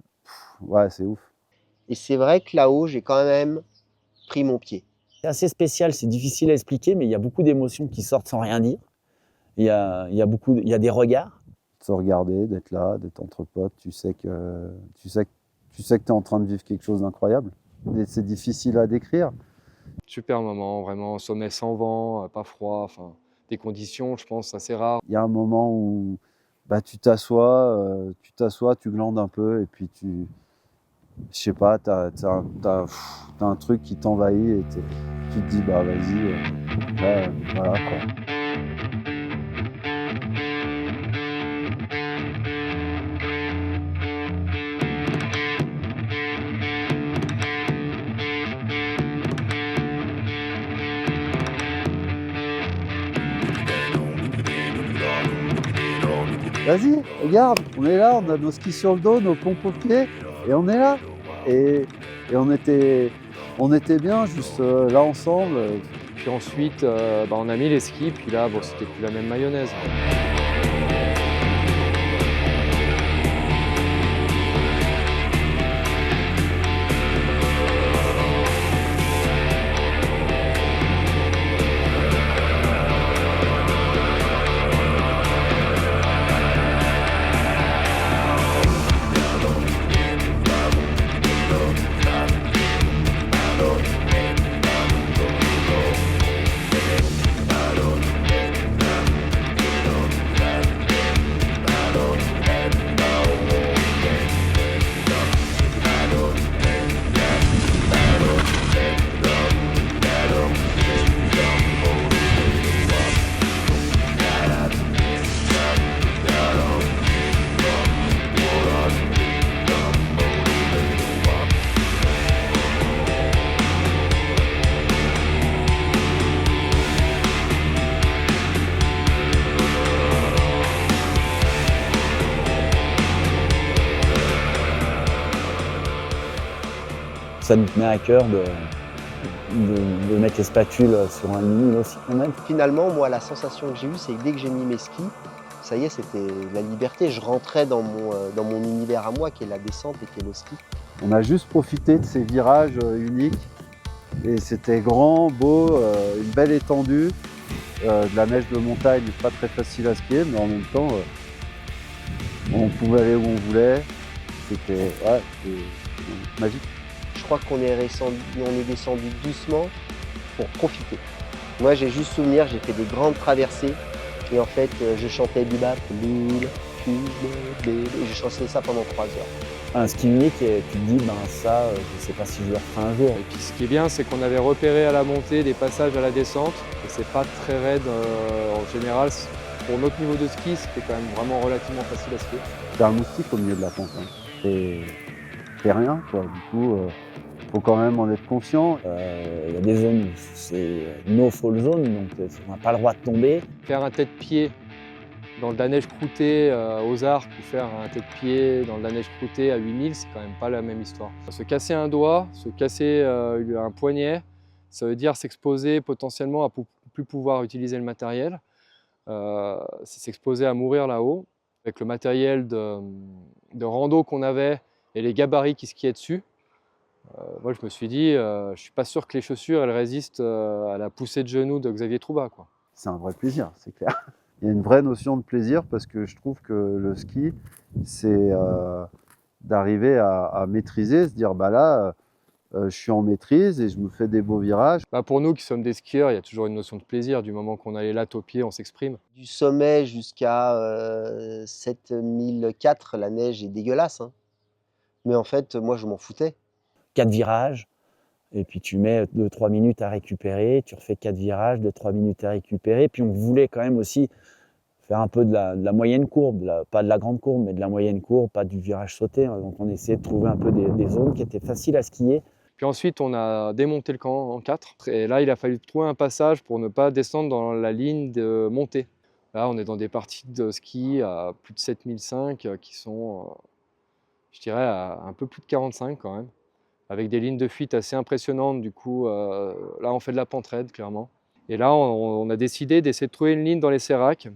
Ouais, c'est ouf. Et c'est vrai que là-haut, j'ai quand même pris mon pied. C'est assez spécial, c'est difficile à expliquer, mais il y a beaucoup d'émotions qui sortent sans rien dire. Il y a des regards. De se regarder, d'être là, d'être entre potes, tu sais que tu es en train de vivre quelque chose d'incroyable. Et c'est difficile à décrire. Super moment, vraiment, sommet sans vent, pas froid, enfin, des conditions, je pense, assez rares. Il y a un moment où tu t'assois, tu glandes un peu et puis je sais pas, t'as un truc qui t'envahit et tu te dis bah vas-y, voilà quoi. Vas-y, regarde, on est là, on a nos skis sur le dos, nos pompes aux pieds, et on est là. Et on était bien juste là ensemble. Puis ensuite, on a mis les skis, puis là, bon, c'était plus la même mayonnaise. Ça nous tenait à cœur de mettre les spatules sur un mini aussi quand même. Finalement, moi, la sensation que j'ai eue, c'est que dès que j'ai mis mes skis, ça y est, c'était la liberté. Je rentrais dans mon univers à moi, qui est la descente et qui est le ski. On a juste profité de ces virages uniques et c'était grand, beau, une belle étendue, de la neige de montagne, pas très facile à skier, mais en même temps, on pouvait aller où on voulait. C'était magique. Je crois qu'on est descendu doucement pour profiter. Moi, j'ai juste souvenir, j'ai fait des grandes traversées et en fait, je chantais bebop, et je chantais ça pendant 3 heures. Un ski unique et tu te dis, ça, je sais pas si je le referai un jour. Et puis ce qui est bien, c'est qu'on avait repéré à la montée des passages à la descente et c'est pas très raide en général. Pour notre niveau de ski, c'était quand même vraiment relativement facile à skier. C'est un moustique au milieu de la pente. C'est rien, quoi. Du coup, faut quand même en être conscient. Il y a des zones où c'est no fall zone, donc on n'a pas le droit de tomber. Faire un tête-pied dans de la neige croûtée aux Arcs ou faire un tête-pied dans de la neige croûtée à 8000, c'est quand même pas la même histoire. Se casser un doigt, se casser un poignet, ça veut dire s'exposer potentiellement à ne plus pouvoir utiliser le matériel. C'est s'exposer à mourir là-haut. Avec le matériel de rando qu'on avait et les gabarits qui skiaient dessus, moi je me suis dit, je ne suis pas sûr que les chaussures elles résistent à la poussée de genoux de Xavier Troubat, quoi. C'est un vrai plaisir, c'est clair. Il y a une vraie notion de plaisir parce que je trouve que le ski, c'est d'arriver à maîtriser, se dire là, je suis en maîtrise et je me fais des beaux virages. Pour nous qui sommes des skieurs, il y a toujours une notion de plaisir. Du moment qu'on a les lattes aux pieds, on s'exprime. Du sommet jusqu'à 7004, la neige est dégueulasse. Hein. Mais en fait, moi, je m'en foutais. 4 virages, et puis tu mets 2-3 minutes à récupérer, tu refais 4 virages, 2-3 minutes à récupérer. Puis on voulait quand même aussi faire un peu de la moyenne courbe, pas de la grande courbe, mais de la moyenne courbe, pas du virage sauté. Donc on essayait de trouver un peu des zones qui étaient faciles à skier. Puis ensuite, on a démonté le camp en 4. Et là, il a fallu trouver un passage pour ne pas descendre dans la ligne de montée. Là, on est dans des parties de ski à plus de 7005 qui sont, je dirais, à un peu plus de 45 quand même, avec des lignes de fuite assez impressionnantes. Du coup, là, on fait de la pente raide, clairement. Et là, on a décidé d'essayer de trouver une ligne dans les séracs.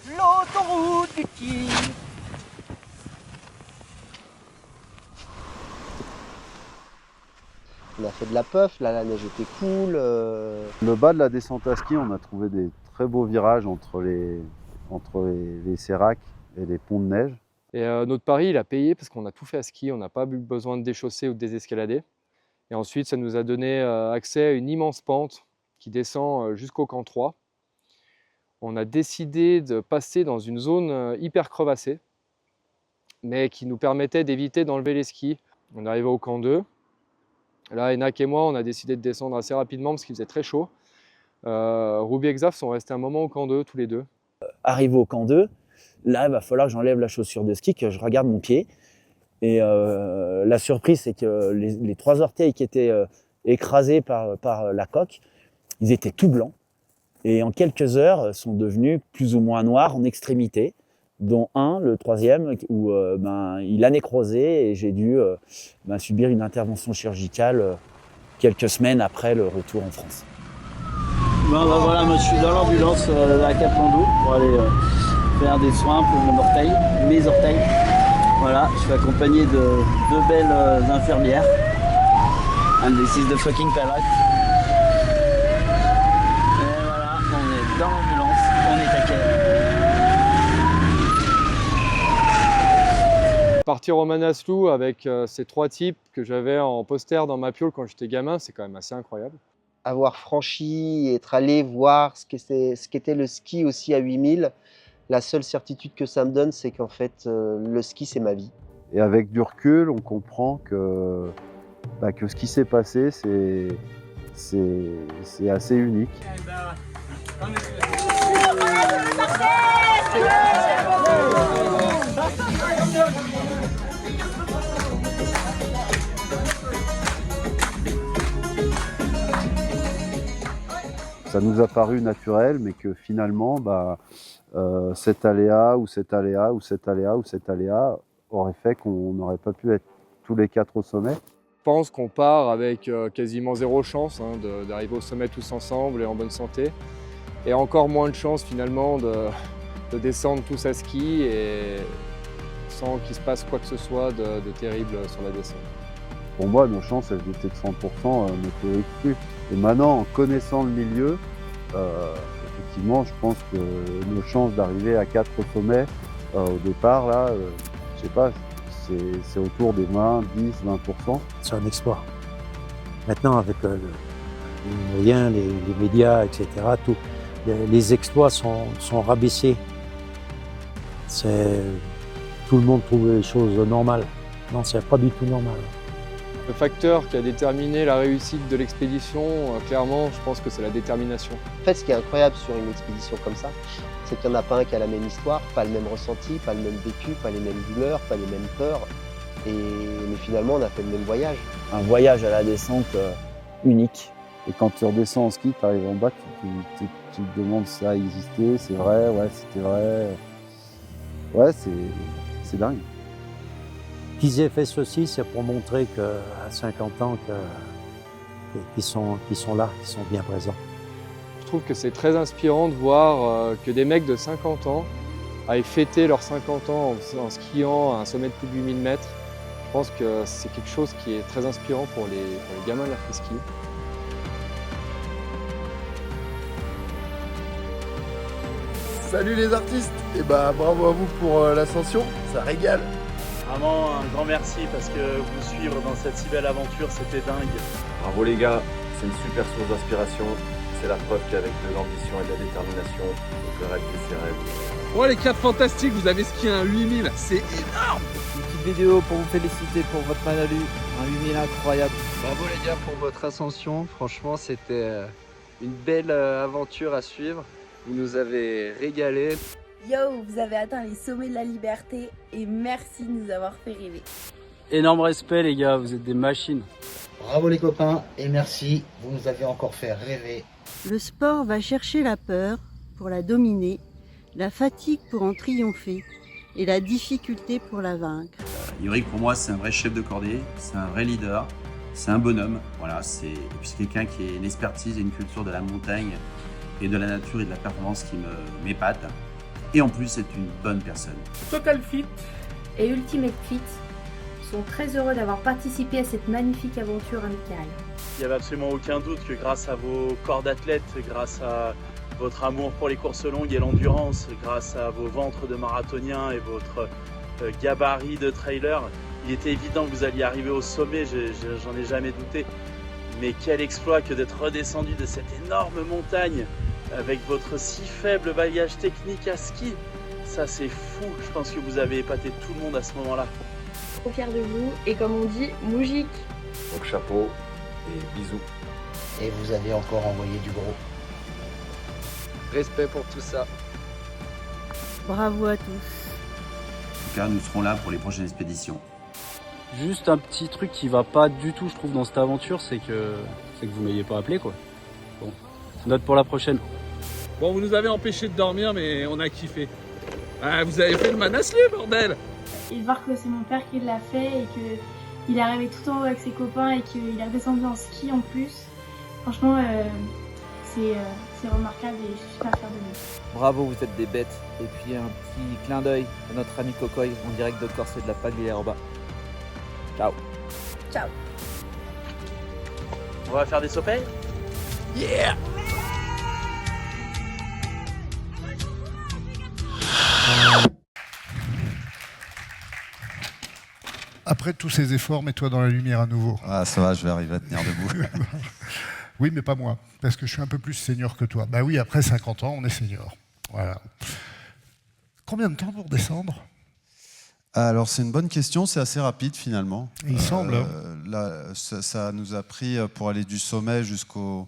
L'autoroute du ski. On a fait de la puff, là la neige était cool. Le bas de la descente à ski, on a trouvé des très beaux virages entre les séracs et les ponts de neige. Et notre pari, il a payé parce qu'on a tout fait à ski, on n'a pas eu besoin de déchausser ou de désescalader. Et ensuite, ça nous a donné accès à une immense pente qui descend jusqu'au camp 3. On a décidé de passer dans une zone hyper crevassée, mais qui nous permettait d'éviter d'enlever les skis. On est arrivé au camp 2. Là, Enak et moi, on a décidé de descendre assez rapidement parce qu'il faisait très chaud. Rouby et Xaf sont restés un moment au camp 2, tous les deux. Arrivé au camp 2, là, il va falloir que j'enlève la chaussure de ski, que je regarde mon pied. Et la surprise, c'est que les 3 orteils qui étaient écrasés par la coque, ils étaient tout blancs. Et en quelques heures, sont devenus plus ou moins noirs en extrémité, dont un, le 3e, où il a nécrosé et j'ai dû subir une intervention chirurgicale quelques semaines après le retour en France. Voilà, moi je suis dans l'ambulance à Katmandou pour aller faire des soins pour mes orteils. Voilà, je suis accompagné de 2 belles infirmières. And this is the fucking pilot. Et voilà, on est dans l'ambulance, on est taquet. Partir au Manaslu avec ces 3 types que j'avais en poster dans ma piole quand j'étais gamin, c'est quand même assez incroyable. Avoir franchi, être allé voir ce qu'était le ski aussi à 8000, la seule certitude que ça me donne, c'est qu'en fait, le ski, c'est ma vie. Et avec du recul, on comprend que ce qui s'est passé, c'est assez unique. Ça nous a paru naturel, mais que finalement, cet aléa ou cet aléa ou cet aléa ou cet aléa aurait fait qu'on n'aurait pas pu être tous les 4 au sommet. Je pense qu'on part avec quasiment 0 chance d'arriver au sommet tous ensemble et en bonne santé. Et encore moins de chance finalement de descendre tous à ski et sans qu'il se passe quoi que ce soit de terrible sur la descente. Pour moi, nos chances, elles étaient de 100% météoriques plus. Et maintenant, en connaissant le milieu, effectivement, je pense que nos chances d'arriver à 4 sommets au départ, là, je sais pas, c'est autour des 20, 10, 20%. C'est un exploit. Maintenant, avec les moyens, les médias, etc., les exploits sont rabaissés. Tout le monde trouve les choses normales. Non, c'est pas du tout normal. Le facteur qui a déterminé la réussite de l'expédition, clairement, je pense que c'est la détermination. En fait, ce qui est incroyable sur une expédition comme ça, c'est qu'il n'y en a pas un qui a la même histoire, pas le même ressenti, pas le même vécu, pas les mêmes douleurs, pas les mêmes peurs. Mais finalement, on a fait le même voyage. Un voyage à la descente unique. Et quand tu redescends en ski, tu arrives en bas, tu te demandes si ça a existé, c'est vrai, ouais, c'était vrai. Ouais, c'est dingue. Qu'ils aient fait ceci, c'est pour montrer qu'à 50 ans, qu'ils sont là, qu'ils sont bien présents. Je trouve que c'est très inspirant de voir que des mecs de 50 ans aillent fêter leurs 50 ans en skiant à un sommet de plus de 8000 mètres. Je pense que c'est quelque chose qui est très inspirant pour les gamins de l'après-ski. Salut les artistes, et bravo à vous pour l'ascension, ça régale. Vraiment un grand merci parce que vous suivre dans cette si belle aventure, c'était dingue. Bravo les gars, c'est une super source d'inspiration. C'est la preuve qu'avec de l'ambition et de la détermination, on peut réaliser ses rêves. Oh les 4 fantastiques, vous avez skié un 8000, c'est énorme. Une petite vidéo pour vous féliciter pour votre Manalu, un 8000 incroyable. Bravo les gars pour votre ascension, franchement c'était une belle aventure à suivre. Vous nous avez régalé. Yo, vous avez atteint les sommets de la liberté et merci de nous avoir fait rêver. Énorme respect les gars, vous êtes des machines. Bravo les copains et merci, vous nous avez encore fait rêver. Le sport va chercher la peur pour la dominer, la fatigue pour en triompher et la difficulté pour la vaincre. Yorick pour moi c'est un vrai chef de cordée, c'est un vrai leader, c'est un bonhomme. Voilà, c'est quelqu'un qui a une expertise et une culture de la montagne et de la nature et de la performance qui m'épate. Et en plus, c'est une bonne personne. Total Fit et Ultimate Fit sont très heureux d'avoir participé à cette magnifique aventure amicale. Il n'y avait absolument aucun doute que grâce à vos corps d'athlètes, grâce à votre amour pour les courses longues et l'endurance, grâce à vos ventres de marathoniens et votre gabarit de trailer. Il était évident que vous alliez arriver au sommet, j'en ai jamais douté. Mais quel exploit que d'être redescendu de cette énorme montagne avec votre si faible bagage technique à ski. Ça c'est fou, je pense que vous avez épaté tout le monde à ce moment-là. Trop fier de vous et comme on dit, moujik. Donc chapeau et bisous. Et vous avez encore envoyé du gros. Respect pour tout ça. Bravo à tous. En tout cas, nous serons là pour les prochaines expéditions. Juste un petit truc qui va pas du tout, je trouve, dans cette aventure, c'est que vous m'ayez pas appelé, quoi. Bon, note pour la prochaine. Bon, vous nous avez empêché de dormir, mais on a kiffé. Ah, vous avez fait le Manaslu, bordel! Et de voir que c'est mon père qui l'a fait et qu'il est arrivé tout en haut avec ses copains et qu'il est redescendu en ski en plus. Franchement, c'est remarquable et je suis super fière de lui. Bravo, vous êtes des bêtes. Et puis un petit clin d'œil à notre ami Cocoy en direct de Corset de la Pagliera en bas. Ciao. Ciao. On va faire des sommets? Yeah! Après tous ces efforts, mets-toi dans la lumière à nouveau. Ah, ça va, je vais arriver à tenir debout. Oui, mais pas moi, parce que je suis un peu plus senior que toi. Bah oui, après 50 ans, on est senior. Voilà. Combien de temps pour descendre? Alors, c'est une bonne question, c'est assez rapide finalement. Il semble. Là, ça nous a pris, pour aller du sommet jusqu'au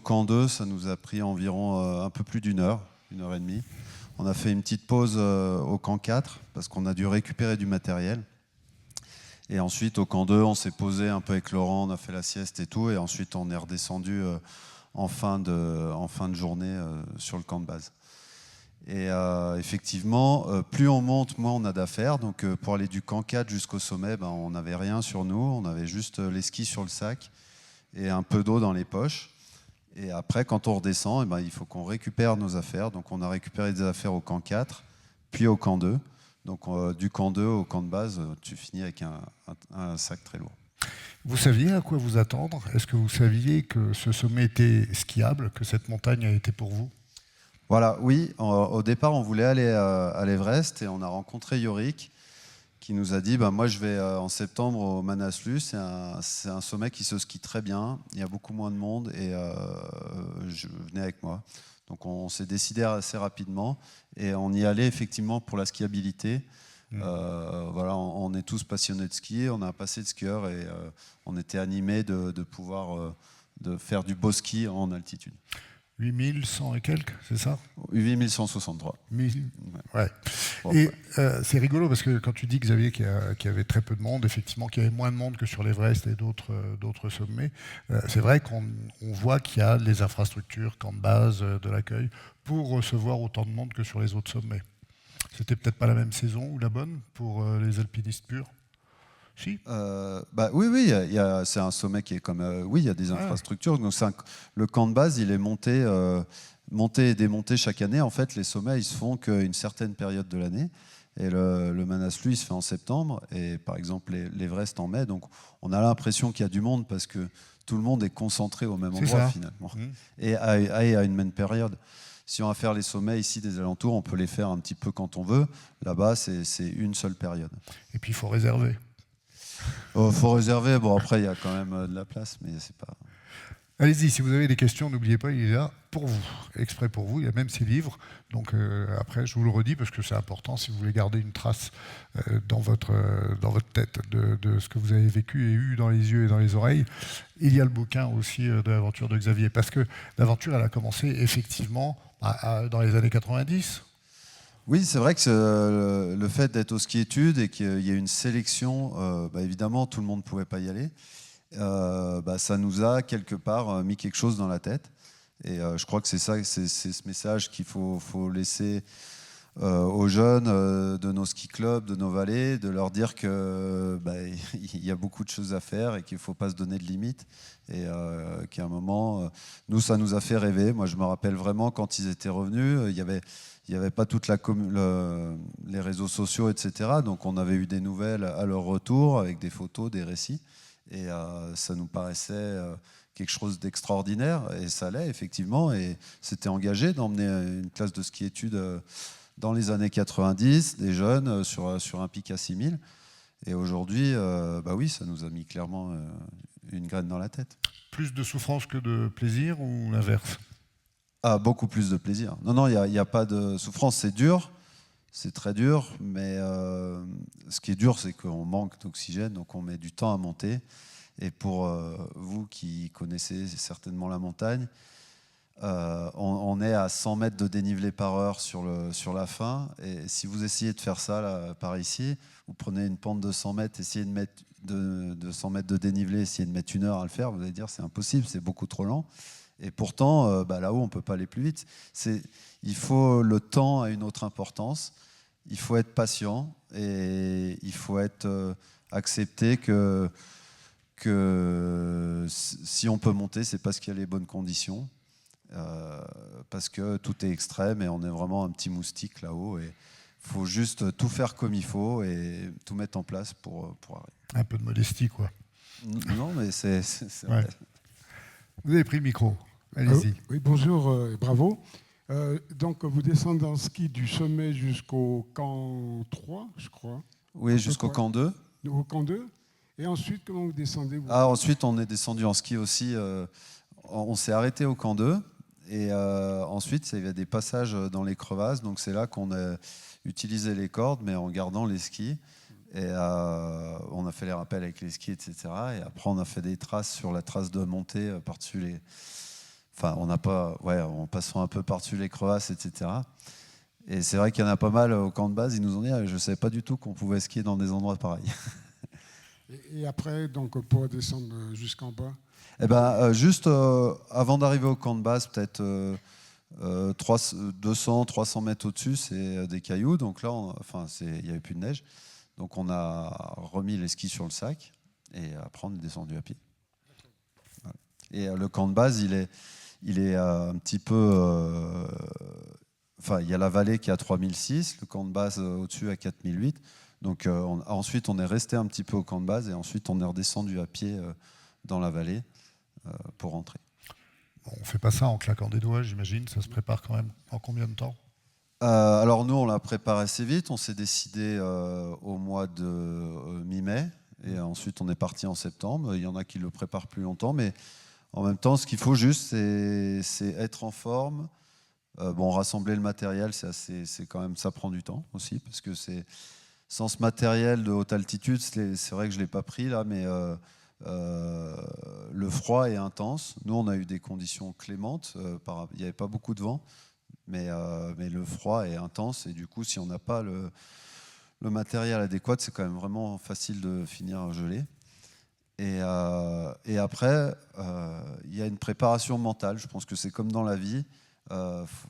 camp 2, ça nous a pris environ un peu plus d'1 heure, 1 heure et demie. On a fait une petite pause au camp 4, parce qu'on a dû récupérer du matériel. Et ensuite, au camp 2, on s'est posé un peu avec Laurent, on a fait la sieste et tout, et ensuite on est redescendu en fin de journée sur le camp de base. Et effectivement, plus on monte, moins on a d'affaires. Donc pour aller du camp 4 jusqu'au sommet, on n'avait rien sur nous, on avait juste les skis sur le sac et un peu d'eau dans les poches. Et après, quand on redescend, il faut qu'on récupère nos affaires. Donc on a récupéré des affaires au camp 4, puis au camp 2. Donc du camp 2 au camp de base, tu finis avec un sac très lourd. Vous saviez à quoi vous attendre? Est-ce que vous saviez que ce sommet était skiable, que cette montagne a été pour vous? Voilà, oui. Au départ, on voulait aller à l'Everest et on a rencontré Yorick qui nous a dit moi je vais en septembre au Manaslu, c'est un sommet qui se skie très bien, il y a beaucoup moins de monde et venez avec moi. Donc on s'est décidé assez rapidement et on y allait effectivement pour la skiabilité. Voilà, on est tous passionnés de ski, on a un passé de skieur et on était animés de pouvoir de faire du beau ski en altitude. 8100 et quelques, c'est ça? 8163. Ouais. Et c'est rigolo parce que quand tu dis, Xavier, qu'il y avait très peu de monde, effectivement qu'il y avait moins de monde que sur l'Everest et d'autres sommets, c'est vrai qu'on voit qu'il y a les infrastructures, camp de base, de l'accueil, pour recevoir autant de monde que sur les autres sommets. C'était peut-être pas la même saison ou la bonne pour les alpinistes purs? Si. Oui, c'est un sommet qui est comme... oui, il y a des infrastructures. Donc le camp de base, il est monté et démonté chaque année. En fait, les sommets, ils se font qu'une certaine période de l'année. Et le Manaslu, il se fait en septembre. Et par exemple, l'Everest en mai. Donc on a l'impression qu'il y a du monde parce que tout le monde est concentré au même endroit, finalement. Et à une même période. Si on va faire les sommets ici des alentours, on peut les faire un petit peu quand on veut. Là-bas, c'est une seule période. Et puis, il faut réserver. Faut réserver. Bon, après, il y a quand même de la place, mais c'est pas... Allez-y, si vous avez des questions, n'oubliez pas, il est là pour vous, exprès pour vous. Il y a même ses livres. Donc après, je vous le redis parce que c'est important si vous voulez garder une trace dans votre tête de ce que vous avez vécu et eu dans les yeux et dans les oreilles. Il y a le bouquin aussi de l'aventure de Xavier, parce que l'aventure, elle a commencé effectivement dans les années 90. Oui, c'est vrai que le fait d'être au ski-études et qu'il y ait une sélection, évidemment, tout le monde ne pouvait pas y aller. Ça nous a quelque part mis quelque chose dans la tête. Et je crois que c'est ce message qu'il faut laisser aux jeunes de nos ski clubs, de nos vallées, de leur dire que y a beaucoup de choses à faire et qu'il ne faut pas se donner de limites. Et qu'à un moment, nous, ça nous a fait rêver. Moi, je me rappelle vraiment quand ils étaient revenus, il n'y avait pas toute les réseaux sociaux, etc. Donc on avait eu des nouvelles à leur retour avec des photos, des récits. Et ça nous paraissait quelque chose d'extraordinaire. Et ça l'est, effectivement. Et c'était engagé d'emmener une classe de ski-études dans les années 90, des jeunes sur un pic à 6000. Et aujourd'hui, oui, ça nous a mis clairement une graine dans la tête. Plus de souffrance que de plaisir ou l'inverse? Ah, beaucoup plus de plaisir. Non, il n'y a pas de souffrance, c'est dur. C'est très dur, mais ce qui est dur, c'est qu'on manque d'oxygène, donc on met du temps à monter. Et pour vous qui connaissez certainement la montagne, on est à 100 mètres de dénivelé par heure sur la fin. Et si vous essayez de faire ça là, par ici, vous prenez une pente de 100 mètres, essayez de mettre de 100 mètres de dénivelé, essayez de mettre 1 heure à le faire, vous allez dire c'est impossible, c'est beaucoup trop lent. Et pourtant, là-haut, on ne peut pas aller plus vite. Il faut le temps a une autre importance. Il faut être patient et il faut accepter que si on peut monter, c'est parce qu'il y a les bonnes conditions. Parce que tout est extrême et on est vraiment un petit moustique là-haut. Et il faut juste tout faire comme il faut et tout mettre en place pour arriver. Un peu de modestie, quoi. Non, mais c'est ouais. vrai. Vous avez pris le micro. Allez-y. Oui, bonjour et bravo. Donc, vous descendez en ski du sommet jusqu'au camp 3, je crois. Oui, jusqu'au camp 2. Au camp 2. Et ensuite, comment vous descendez Ensuite, on est descendu en ski aussi. On s'est arrêté au camp 2. Et ensuite, il y a des passages dans les crevasses. Donc, c'est là qu'on a utilisé les cordes, mais en gardant les skis. Et on a fait les rappels avec les skis, etc. Et après, on a fait des traces sur la trace de montée par-dessus les... Enfin, en passant un peu par-dessus les crevasses, etc. Et c'est vrai qu'il y en a pas mal au camp de base. Ils nous ont dit, je ne savais pas du tout qu'on pouvait skier dans des endroits pareils. Et après, donc, pour descendre jusqu'en bas? Eh ben, juste avant d'arriver au camp de base, peut-être 200, 300 mètres au-dessus, c'est des cailloux. Donc là, il n'y avait plus de neige. Donc on a remis les skis sur le sac et après on est descendu à pied. Voilà. Et le camp de base, il est un petit peu... il y a la vallée qui est à 3006, le camp de base au-dessus à 4008. Donc ensuite, on est resté un petit peu au camp de base et ensuite on est redescendu à pied dans la vallée pour rentrer. Bon, on ne fait pas ça en claquant des doigts, j'imagine. Ça se prépare quand même en combien de temps? Alors nous, on l'a préparé assez vite. On s'est décidé au mois de mi-mai. Et ensuite, on est parti en septembre. Il y en a qui le préparent plus longtemps. Mais en même temps, ce qu'il faut juste, c'est être en forme. Rassembler le matériel, c'est quand même, ça prend du temps aussi. Parce que sans ce matériel de haute altitude, c'est vrai que je ne l'ai pas pris là, mais le froid est intense. Nous, on a eu des conditions clémentes. Il n'y avait pas beaucoup de vent. Mais le froid est intense et du coup, si on n'a pas le matériel adéquat, c'est quand même vraiment facile de finir gelé. Et après, il y a une préparation mentale. Je pense que c'est comme dans la vie.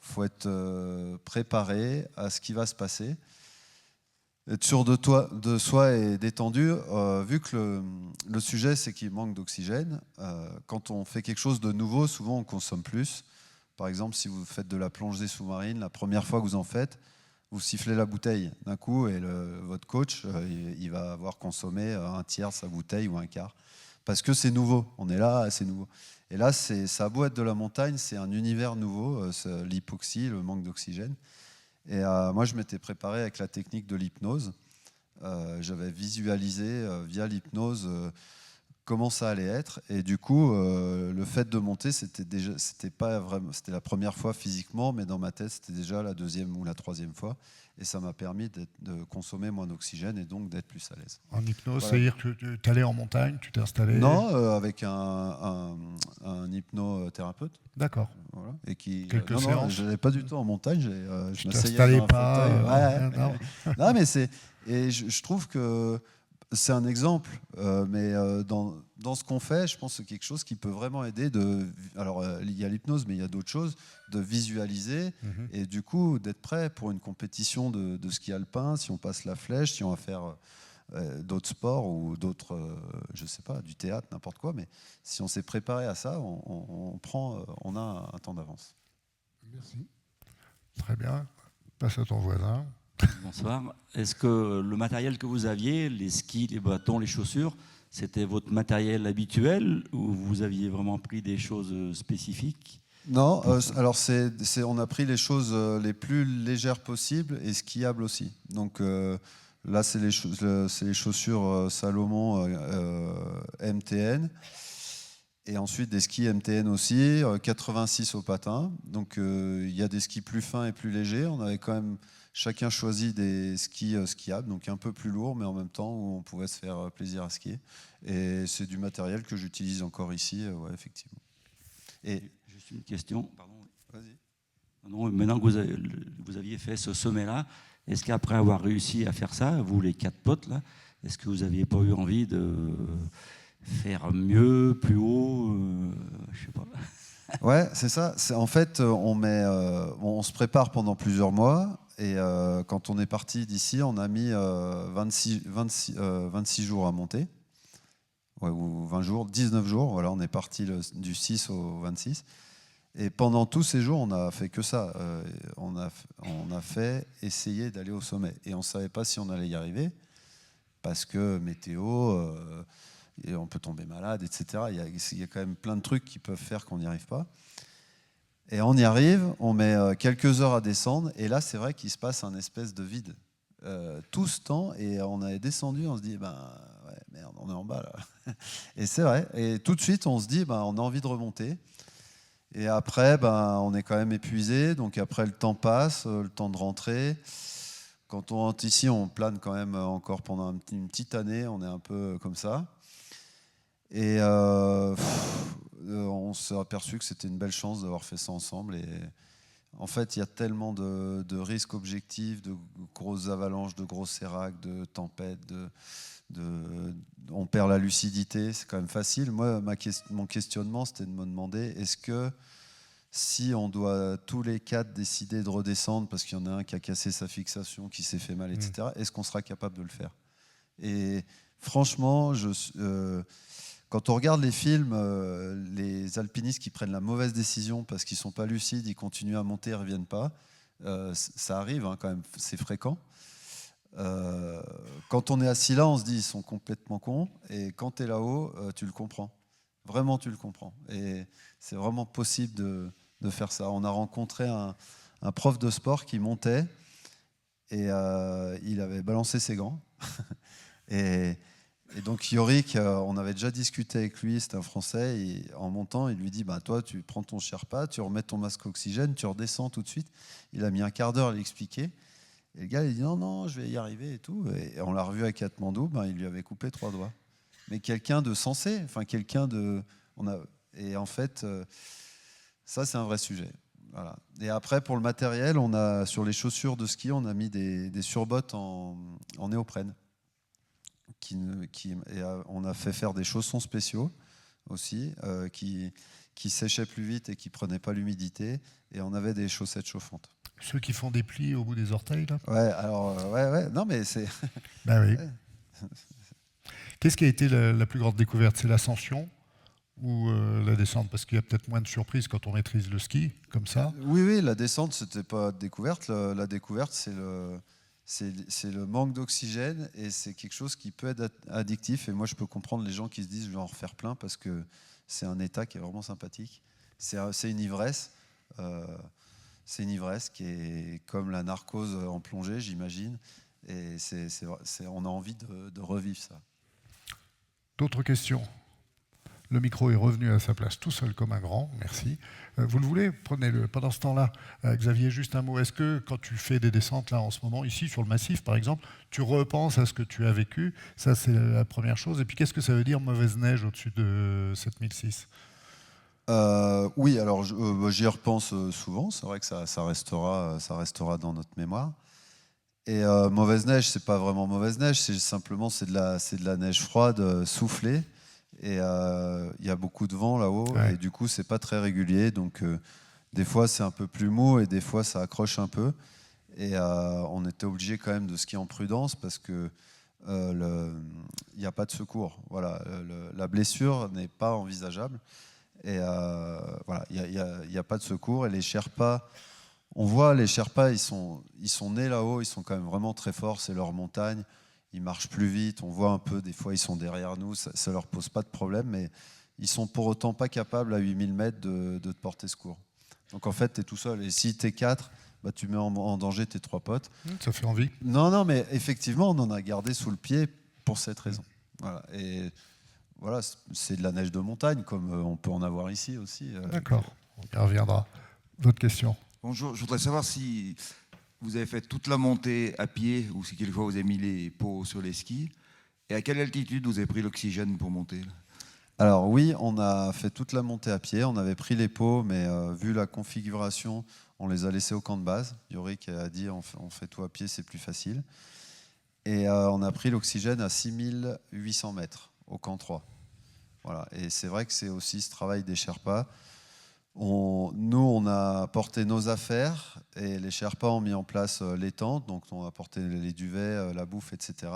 Faut être préparé à ce qui va se passer. Être sûr de soi et détendu. Vu que le sujet, c'est qu'il manque d'oxygène, quand on fait quelque chose de nouveau, souvent on consomme plus. Par exemple, si vous faites de la plongée sous-marine, la première fois que vous en faites, vous sifflez la bouteille d'un coup et votre coach, il va avoir consommé un tiers de sa bouteille ou un quart. Parce que c'est nouveau, on est là, c'est nouveau. Et là, ça a beau être de la montagne, c'est un univers nouveau, l'hypoxie, le manque d'oxygène. Et moi, je m'étais préparé avec la technique de l'hypnose. J'avais visualisé via l'hypnose comment ça allait être. Et du coup, le fait de monter, c'était la première fois physiquement, mais dans ma tête, c'était déjà la deuxième ou la troisième fois. Et ça m'a permis de consommer moins d'oxygène et donc d'être plus à l'aise. En hypnose, voilà. c'est-à-dire que tu allais en montagne, tu t'es installé? Non, avec un hypnothérapeute. D'accord. Voilà. Et Quelques séances? Je n'allais pas du tout en montagne. Je m'asseyais t'installais sur un pas fauteuil. Non, mais je trouve que c'est un exemple, mais dans ce qu'on fait, je pense que c'est quelque chose qui peut vraiment aider. Alors, il y a l'hypnose, mais il y a d'autres choses, de visualiser et du coup d'être prêt pour une compétition de ski alpin, si on passe la flèche, si on va faire d'autres sports ou d'autres, je sais pas, du théâtre, n'importe quoi. Mais si on s'est préparé à ça, on a un temps d'avance. Merci. Très bien. Passe à ton voisin. Bonsoir. Est-ce que le matériel que vous aviez, les skis, les bâtons, les chaussures, c'était votre matériel habituel ou vous aviez vraiment pris des choses spécifiques? Non, alors on a pris les choses les plus légères possibles et skiables aussi. Donc là, c'est les chaussures Salomon MTN. Et ensuite des skis MTN aussi, 86 au patin. Donc il y a des skis plus fins et plus légers. On avait quand même chacun choisi des skis skiables, donc un peu plus lourds, mais en même temps où on pouvait se faire plaisir à skier. Et c'est du matériel que j'utilise encore ici, ouais, effectivement. Et juste une question, pardon. Vas-y. Non, maintenant que vous aviez fait ce sommet-là, est-ce qu'après avoir réussi à faire ça, vous les 4 potes là, est-ce que vous n'aviez pas eu envie de faire mieux, plus haut, je sais pas. Ouais, c'est ça. En fait, on se prépare pendant plusieurs mois. Et quand on est parti d'ici, on a mis 26 jours à monter. Ouais, ou 20 jours, 19 jours. Voilà, on est parti du 6 au 26. Et pendant tous ces jours, on n'a fait que ça. On a fait essayer d'aller au sommet. Et on ne savait pas si on allait y arriver. Parce que météo... et on peut tomber malade, etc. Il y a quand même plein de trucs qui peuvent faire qu'on n'y arrive pas. Et on y arrive, on met quelques heures à descendre, et là, c'est vrai qu'il se passe un espèce de vide. Tout ce temps, et on est descendu, on se dit, ouais, merde, on est en bas, là. Et c'est vrai, et tout de suite, on se dit, on a envie de remonter. Et après, on est quand même épuisé, donc après, le temps passe, le temps de rentrer. Quand on rentre ici, on plane quand même encore pendant une petite année, on est un peu comme ça. Et on s'est aperçu que c'était une belle chance d'avoir fait ça ensemble. Et en fait, il y a tellement de risques objectifs, de grosses avalanches, de grosses séracs, de tempêtes, on perd la lucidité, c'est quand même facile. Moi, mon questionnement, c'était de me demander, est-ce que si on doit tous les 4 décider de redescendre parce qu'il y en a un qui a cassé sa fixation, qui s'est fait mal, etc., est-ce qu'on sera capable de le faire? Et franchement, quand on regarde les films, les alpinistes qui prennent la mauvaise décision parce qu'ils ne sont pas lucides, ils continuent à monter, ils ne reviennent pas. Ça arrive quand même, c'est fréquent. Quand on est assis là, on se dit ils sont complètement cons. Et quand tu es là-haut, tu le comprends. Vraiment, tu le comprends. Et c'est vraiment possible de faire ça. On a rencontré un prof de sport qui montait et il avait balancé ses gants. Et donc Yorick, on avait déjà discuté avec lui, c'est un Français, et en montant, il lui dit toi, tu prends ton Sherpa, tu remets ton masque oxygène, tu redescends tout de suite. Il a mis un quart d'heure à l'expliquer. Et le gars, il dit non, je vais y arriver et tout. Et on l'a revu à Katmandou, il lui avait coupé 3 doigts. Mais quelqu'un de sensé, quelqu'un de. Et en fait, ça, c'est un vrai sujet. Voilà. Et après, pour le matériel, sur les chaussures de ski, on a mis des surbottes en néoprène. On a fait faire des chaussons spéciaux aussi qui séchaient plus vite et qui ne prenaient pas l'humidité, et on avait des chaussettes chauffantes. Ceux qui font des plis au bout des orteils, là? Ouais, alors, ouais, non mais c'est... Oui. Qu'est-ce qui a été la plus grande découverte? C'est l'ascension ou la descente? Parce qu'il y a peut-être moins de surprises quand on maîtrise le ski, comme ça. Oui, la descente, c'était pas découverte. La découverte, c'est le manque d'oxygène, et c'est quelque chose qui peut être addictif. Et moi, je peux comprendre les gens qui se disent je vais en refaire plein, parce que c'est un état qui est vraiment sympathique. C'est une ivresse. C'est une ivresse qui est comme la narcose en plongée, j'imagine. Et on a envie de revivre ça. D'autres questions? Le micro est revenu à sa place tout seul comme un grand, merci. Vous le voulez? Prenez-le. Pendant ce temps-là, Xavier, juste un mot. Est-ce que quand tu fais des descentes là en ce moment, ici sur le massif par exemple, tu repenses à ce que tu as vécu? Ça, c'est la première chose. Et puis qu'est-ce que ça veut dire mauvaise neige au-dessus de 7006? Oui, alors j'y repense souvent. C'est vrai que ça restera dans notre mémoire. Et mauvaise neige, c'est pas vraiment mauvaise neige, c'est simplement c'est de la neige froide, soufflée. Et il y a beaucoup de vent là-haut, ouais. Et du coup c'est pas très régulier, donc des fois c'est un peu plus mou et des fois ça accroche un peu. Et on était obligé quand même de skier en prudence parce que il n'y a pas de secours. Voilà, la blessure n'est pas envisageable. Et voilà, il n'y a pas de secours. Et les Sherpas, on voit les Sherpas, ils sont nés là-haut, ils sont quand même vraiment très forts, c'est leur montagne. Ils marchent plus vite, on voit un peu, des fois ils sont derrière nous, ça ne leur pose pas de problème, mais ils sont pour autant pas capables à 8000 mètres de te porter secours. Donc en fait, tu es tout seul. Et si tu es 4, bah, tu mets en danger tes 3 potes. Ça fait envie. Non, mais effectivement, on en a gardé sous le pied pour cette raison. Voilà. Et voilà, c'est de la neige de montagne, comme on peut en avoir ici aussi. D'accord, on y reviendra. Votre question? Bonjour, je voudrais savoir si vous avez fait toute la montée à pied ou si quelquefois vous avez mis les pots sur les skis. Et à quelle altitude vous avez pris l'oxygène pour monter là? Alors oui, on a fait toute la montée à pied. On avait pris les pots, mais vu la configuration, on les a laissés au camp de base. Yorick a dit on fait tout à pied, c'est plus facile. Et on a pris l'oxygène à 6800 mètres au camp 3. Voilà. Et c'est vrai que c'est aussi ce travail des Sherpas. Nous, on a porté nos affaires et les Sherpas ont mis en place les tentes. Donc, on a porté les duvets, la bouffe, etc.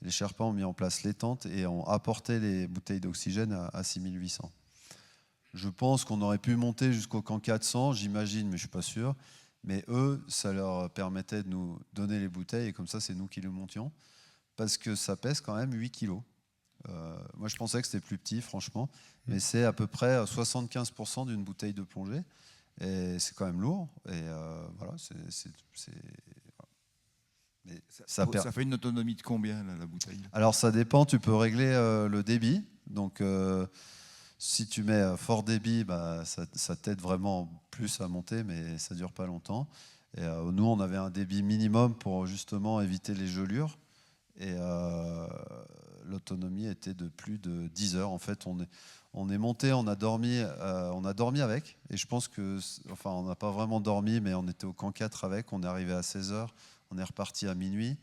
Et les Sherpas ont mis en place les tentes et ont apporté les bouteilles d'oxygène à 6800. Je pense qu'on aurait pu monter jusqu'au camp 400, j'imagine, mais je ne suis pas sûr. Mais eux, ça leur permettait de nous donner les bouteilles et comme ça, c'est nous qui les montions. Parce que ça pèse quand même 8 kilos. Moi, je pensais que c'était plus petit, franchement, mais c'est à peu près 75% d'une bouteille de plongée, et c'est quand même lourd. Et voilà, Mais ça fait une autonomie de combien la bouteille? Alors ça dépend, tu peux régler le débit. Donc si tu mets fort débit, bah, ça t'aide vraiment plus à monter, mais ça dure pas longtemps. Et nous, on avait un débit minimum pour justement éviter les gelures. Et l'autonomie était de plus de 10 heures. En fait, on est monté, on a dormi avec. Et je pense que, enfin, on n'a pas vraiment dormi, mais on était au camp 4 avec. On est arrivé à 16 heures, on est reparti à minuit.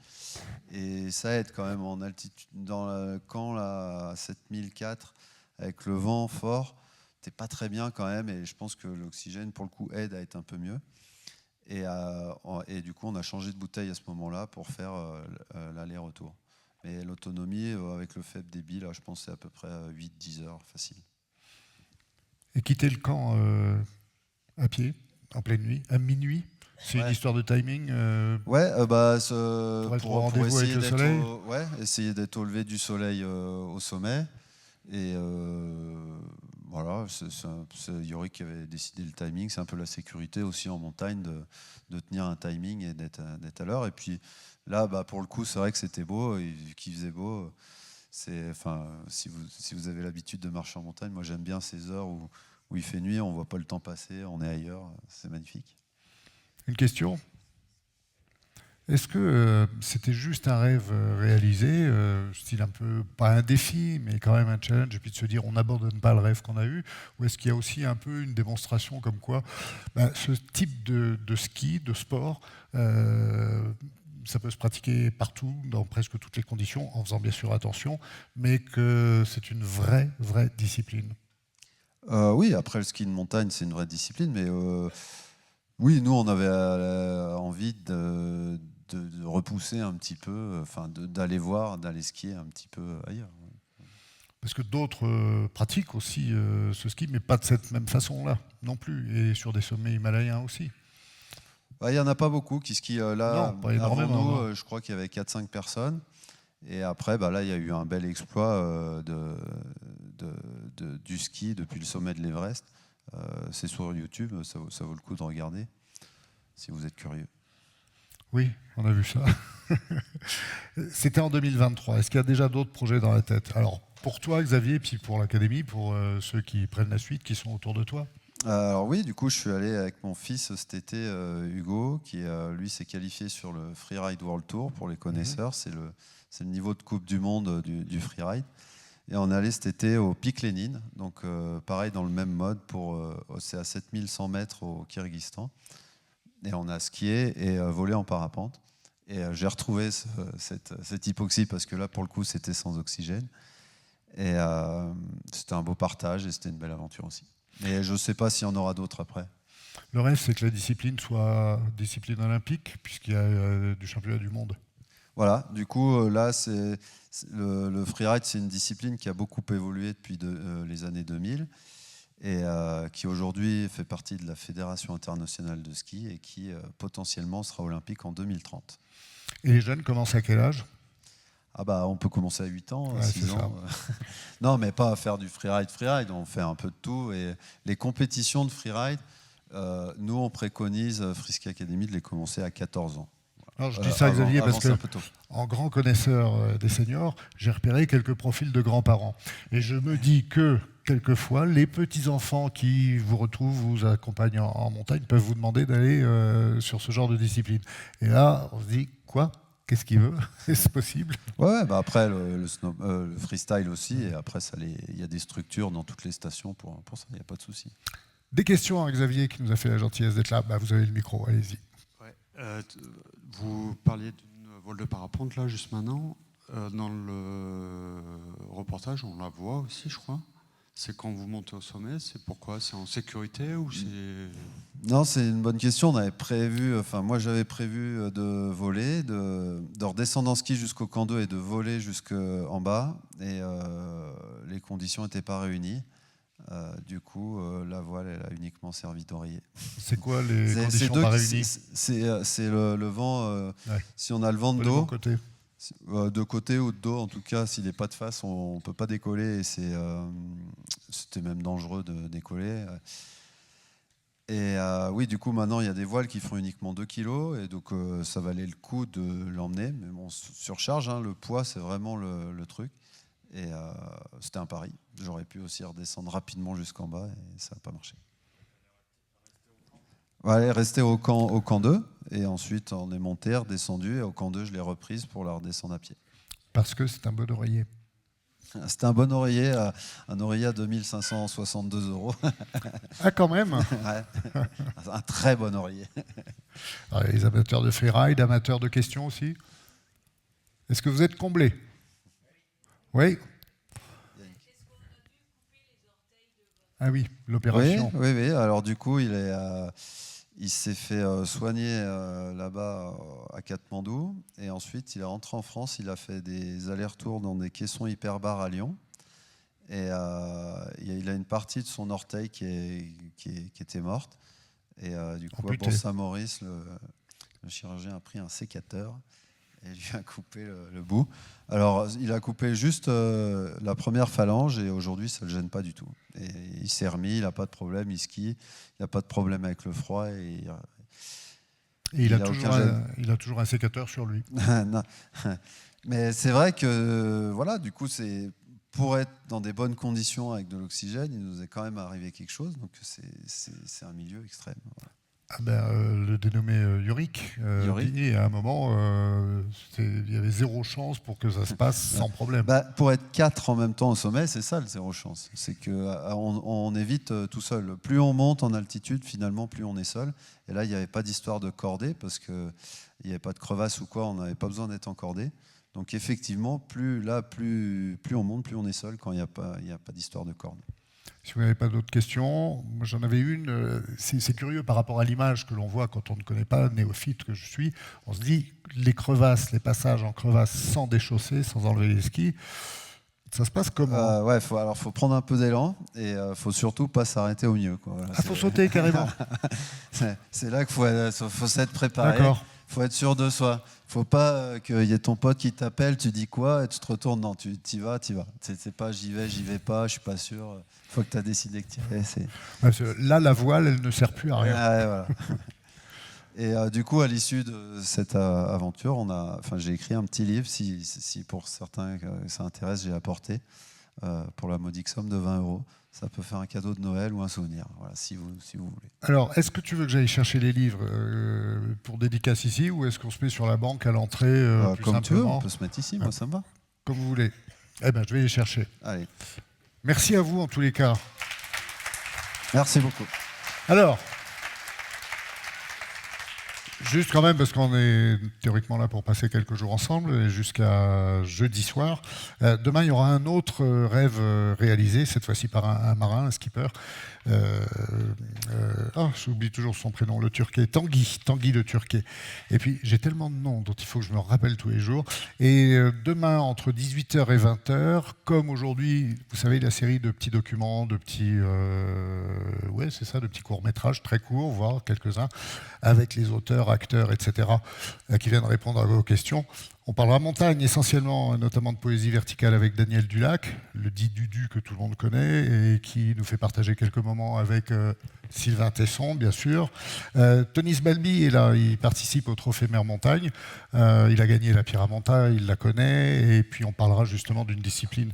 Et ça aide quand même en altitude. Dans le camp là, à 7004, avec le vent fort, t'es pas très bien quand même. Et je pense que l'oxygène, pour le coup, aide à être un peu mieux. Et du coup, on a changé de bouteille à ce moment-là pour faire l'aller-retour. Mais l'autonomie, avec le faible débit, là, je pense que c'est à peu près 8-10 heures, facile. Et quitter le camp à pied, en pleine nuit, à minuit, c'est une histoire de timing Ouais, pour essayer avec le soleil. Essayer d'être au lever du soleil au sommet. Et voilà, c'est Yorick qui avait décidé le timing. C'est un peu la sécurité aussi en montagne de tenir un timing et d'être à l'heure. Et puis là, bah, pour le coup, c'est vrai que c'était beau. Et qu'il faisait beau, si vous avez l'habitude de marcher en montagne, moi j'aime bien ces heures où il fait nuit, on ne voit pas le temps passer, on est ailleurs. C'est magnifique. Une question ? Est-ce que c'était juste un rêve réalisé, style un peu, pas un défi, mais quand même un challenge, et puis de se dire on n'abandonne pas le rêve qu'on a eu, ou est-ce qu'il y a aussi un peu une démonstration comme quoi ce type de ski, de sport, ça peut se pratiquer partout, dans presque toutes les conditions, en faisant bien sûr attention, mais que c'est une vraie discipline? Oui, après le ski de montagne, c'est une vraie discipline, mais oui, nous, on avait envie de repousser un petit peu, d'aller voir, d'aller skier un petit peu ailleurs. Parce que d'autres pratiquent aussi ce ski, mais pas de cette même façon-là non plus, et sur des sommets himalayens aussi. Il n'y en a pas beaucoup qui skient là. Non, pas énormément. Avant nous, je crois qu'il y avait 4-5 personnes. Et après, là, il y a eu un bel exploit du ski depuis le sommet de l'Everest. C'est sur YouTube, ça vaut le coup de regarder, si vous êtes curieux. Oui, on a vu ça. C'était en 2023. Est-ce qu'il y a déjà d'autres projets dans la tête? Alors, pour toi, Xavier, et puis pour l'Académie, pour ceux qui prennent la suite, qui sont autour de toi? Alors oui, du coup, je suis allé avec mon fils cet été, Hugo, qui lui s'est qualifié sur le Freeride World Tour. Pour les connaisseurs, c'est le niveau de Coupe du Monde du freeride. Et on est allé cet été au Pic Lénine, donc pareil dans le même mode, c'est à 7100 mètres au Kyrgyzstan. Et on a skié et volé en parapente. Et j'ai retrouvé cette hypoxie parce que là, pour le coup, c'était sans oxygène. Et c'était un beau partage et c'était une belle aventure aussi. Mais je ne sais pas s'il y en aura d'autres après. Le rêve, c'est que la discipline soit discipline olympique, puisqu'il y a du championnat du monde. Voilà, du coup, là, le freeride, c'est une discipline qui a beaucoup évolué depuis les années 2000 et qui aujourd'hui fait partie de la Fédération internationale de ski et qui potentiellement sera olympique en 2030. Et les jeunes commencent à quel âge? On peut commencer à 8 ans, ouais, 6 ans. Non, mais pas à faire du freeride. On fait un peu de tout. Et les compétitions de freeride, Nous, on préconise, Frisky Academy, de les commencer à 14 ans. Alors, je dis ça, Xavier, parce que, c'est un peu tôt. en grand connaisseur des seniors, j'ai repéré quelques profils de grands-parents. Et je me dis que, quelquefois, les petits-enfants qui vous retrouvent, vous accompagnent en montagne, peuvent vous demander d'aller sur ce genre de discipline. Et là, on se dit, quoi ? Qu'est-ce qu'il veut ? Est-ce possible ? Ouais, bah après, le freestyle aussi. Et après, il y a des structures dans toutes les stations pour ça, il n'y a pas de souci. Des questions à Xavier qui nous a fait la gentillesse d'être là. Bah, vous avez le micro, allez-y. Ouais, vous parliez d'une vol de parapente là juste maintenant. Dans le reportage, on la voit aussi, je crois. C'est quand vous montez au sommet, c'est pourquoi ? C'est en sécurité ou c'est... Non, c'est une bonne question. On avait prévu, moi j'avais prévu de voler, de redescendre en ski jusqu'au camp 2 et de voler jusqu'en bas. Et les conditions n'étaient pas réunies. Du coup, la voile, elle a uniquement servi d'oreiller. C'est quoi les conditions pas réunies ? C'est le vent. Ouais. Si on a le vent de dos, de côté ou de dos, en tout cas, s'il n'est pas de face, on ne peut pas décoller. Et c'était même dangereux de décoller. Et oui, du coup, maintenant, il y a des voiles qui font uniquement 2 kilos. Et donc, ça valait le coup de l'emmener. Mais bon, surcharge, hein, le poids, c'est vraiment le truc. Et c'était un pari. J'aurais pu aussi redescendre rapidement jusqu'en bas et ça n'a pas marché. Ouais, rester au camp 2 et ensuite on est monté, redescendu et au camp 2 je l'ai reprise pour la redescendre à pied. Parce que c'est un bon oreiller. C'était un bon oreiller, un oreiller à 2562 €. Ah quand même. Ouais. Un très bon oreiller. Alors, les amateurs de freeride, amateurs de questions aussi. Est-ce que vous êtes comblés ? Oui. Ah oui, l'opération. Oui. Alors du coup, il s'est fait soigner là-bas à Katmandou. Et ensuite, il est rentré en France. Il a fait des allers-retours dans des caissons hyperbares à Lyon. Et il a une partie de son orteil qui était morte. Et du coup, à Bourg-Saint-Maurice, le chirurgien a pris un sécateur et lui a coupé le bout. Alors, il a coupé juste la première phalange et aujourd'hui, ça ne le gêne pas du tout. Et il s'est remis, il n'a pas de problème, il skie, il n'a pas de problème avec le froid. Et il a toujours un sécateur sur lui. Non. Mais c'est vrai que, voilà, du coup, pour être dans des bonnes conditions avec de l'oxygène, il nous est quand même arrivé quelque chose. Donc, c'est un milieu extrême. Voilà. Ah ben, le dénommé Yorick, dit, à un moment, il y avait 0 chance pour que ça se passe sans problème. Pour être 4 en même temps au sommet, c'est ça le 0 chance. C'est qu'on évite tout seul. Plus on monte en altitude, finalement, plus on est seul. Et là, il n'y avait pas d'histoire de cordée parce qu'il n'y avait pas de crevasse ou quoi, on n'avait pas besoin d'être en cordée. Donc effectivement, plus on monte, plus on est seul quand il n'y a pas d'histoire de corde. Si vous n'avez pas d'autres questions, moi j'en avais une. C'est curieux par rapport à l'image que l'on voit quand on ne connaît pas, néophyte que je suis. On se dit, les crevasses, les passages en crevasse sans déchausser, sans enlever les skis, ça se passe comment ? Faut prendre un peu d'élan et faut surtout pas s'arrêter au milieu. Voilà, faut sauter carrément. C'est là qu'il faut s'être préparé. D'accord. Faut être sûr de soi. Faut pas qu'il y ait ton pote qui t'appelle, tu dis quoi et tu te retournes. Non, tu y vas. C'est pas j'y vais pas, je suis pas sûr. Faut que tu as décidé que tu y allais. Là, la voile, elle ne sert plus à rien. Voilà. Et du coup, à l'issue de cette aventure, j'ai écrit un petit livre, si pour certains ça intéresse, j'ai apporté pour la modique somme de 20 €. Ça peut faire un cadeau de Noël ou un souvenir, voilà, si vous voulez. Alors, est-ce que tu veux que j'aille chercher les livres pour dédicace ici ou est-ce qu'on se met sur la banque à l'entrée plus comme simplement ? tu veux, on peut se mettre ici, moi ça me va. Comme vous voulez. Eh bien, je vais les chercher. Allez. Merci à vous en tous les cas. Merci beaucoup. Alors, juste quand même, parce qu'on est théoriquement là pour passer quelques jours ensemble, et jusqu'à jeudi soir. Demain, il y aura un autre rêve réalisé, cette fois-ci par un marin, un skipper. J'oublie toujours son prénom, le Turquet, Tanguy le Turquet. Et puis, j'ai tellement de noms dont il faut que je me rappelle tous les jours. Et demain, entre 18h et 20h, comme aujourd'hui, vous savez, la série de petits documents, de petits de petits courts-métrages très courts, voire quelques-uns, avec les auteurs acteurs, etc., qui viennent répondre à vos questions. On parlera montagne essentiellement, notamment de poésie verticale avec Daniel Dulac, le dit Dudu que tout le monde connaît et qui nous fait partager quelques moments avec Sylvain Tesson, bien sûr. Tony Sbalby est là, il participe au Trophée Mer Montagne. Il a gagné la Pyramonta, il la connaît. Et puis on parlera justement d'une discipline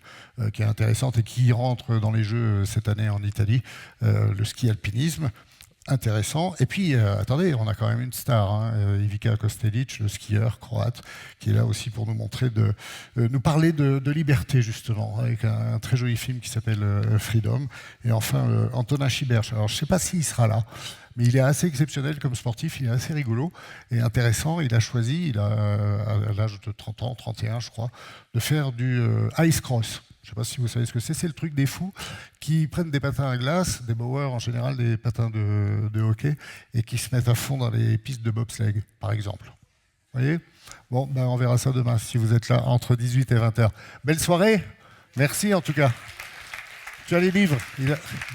qui est intéressante et qui rentre dans les Jeux cette année en Italie, le ski alpinisme. Intéressant. Et puis, attendez, on a quand même une star, hein, Ivica Kostelic, le skieur croate, qui est là aussi pour nous montrer, nous parler de liberté, justement, avec un très joli film qui s'appelle Freedom. Et enfin, Antonin Chiberch. Alors, je ne sais pas s'il sera là, mais il est assez exceptionnel comme sportif, il est assez rigolo et intéressant. Il a choisi, à l'âge de 30 ans, 31, je crois, de faire du ice cross. Je ne sais pas si vous savez ce que c'est le truc des fous qui prennent des patins à glace, des bowers en général, des patins de hockey, et qui se mettent à fond dans les pistes de bobsleigh, par exemple. Vous voyez ? Bon, ben on verra ça demain, si vous êtes là, entre 18 et 20h. Belle soirée, merci en tout cas. Tu as les livres,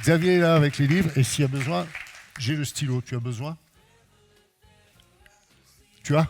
Xavier est là avec les livres, et s'il y a besoin, j'ai le stylo, tu as besoin ? Tu as ?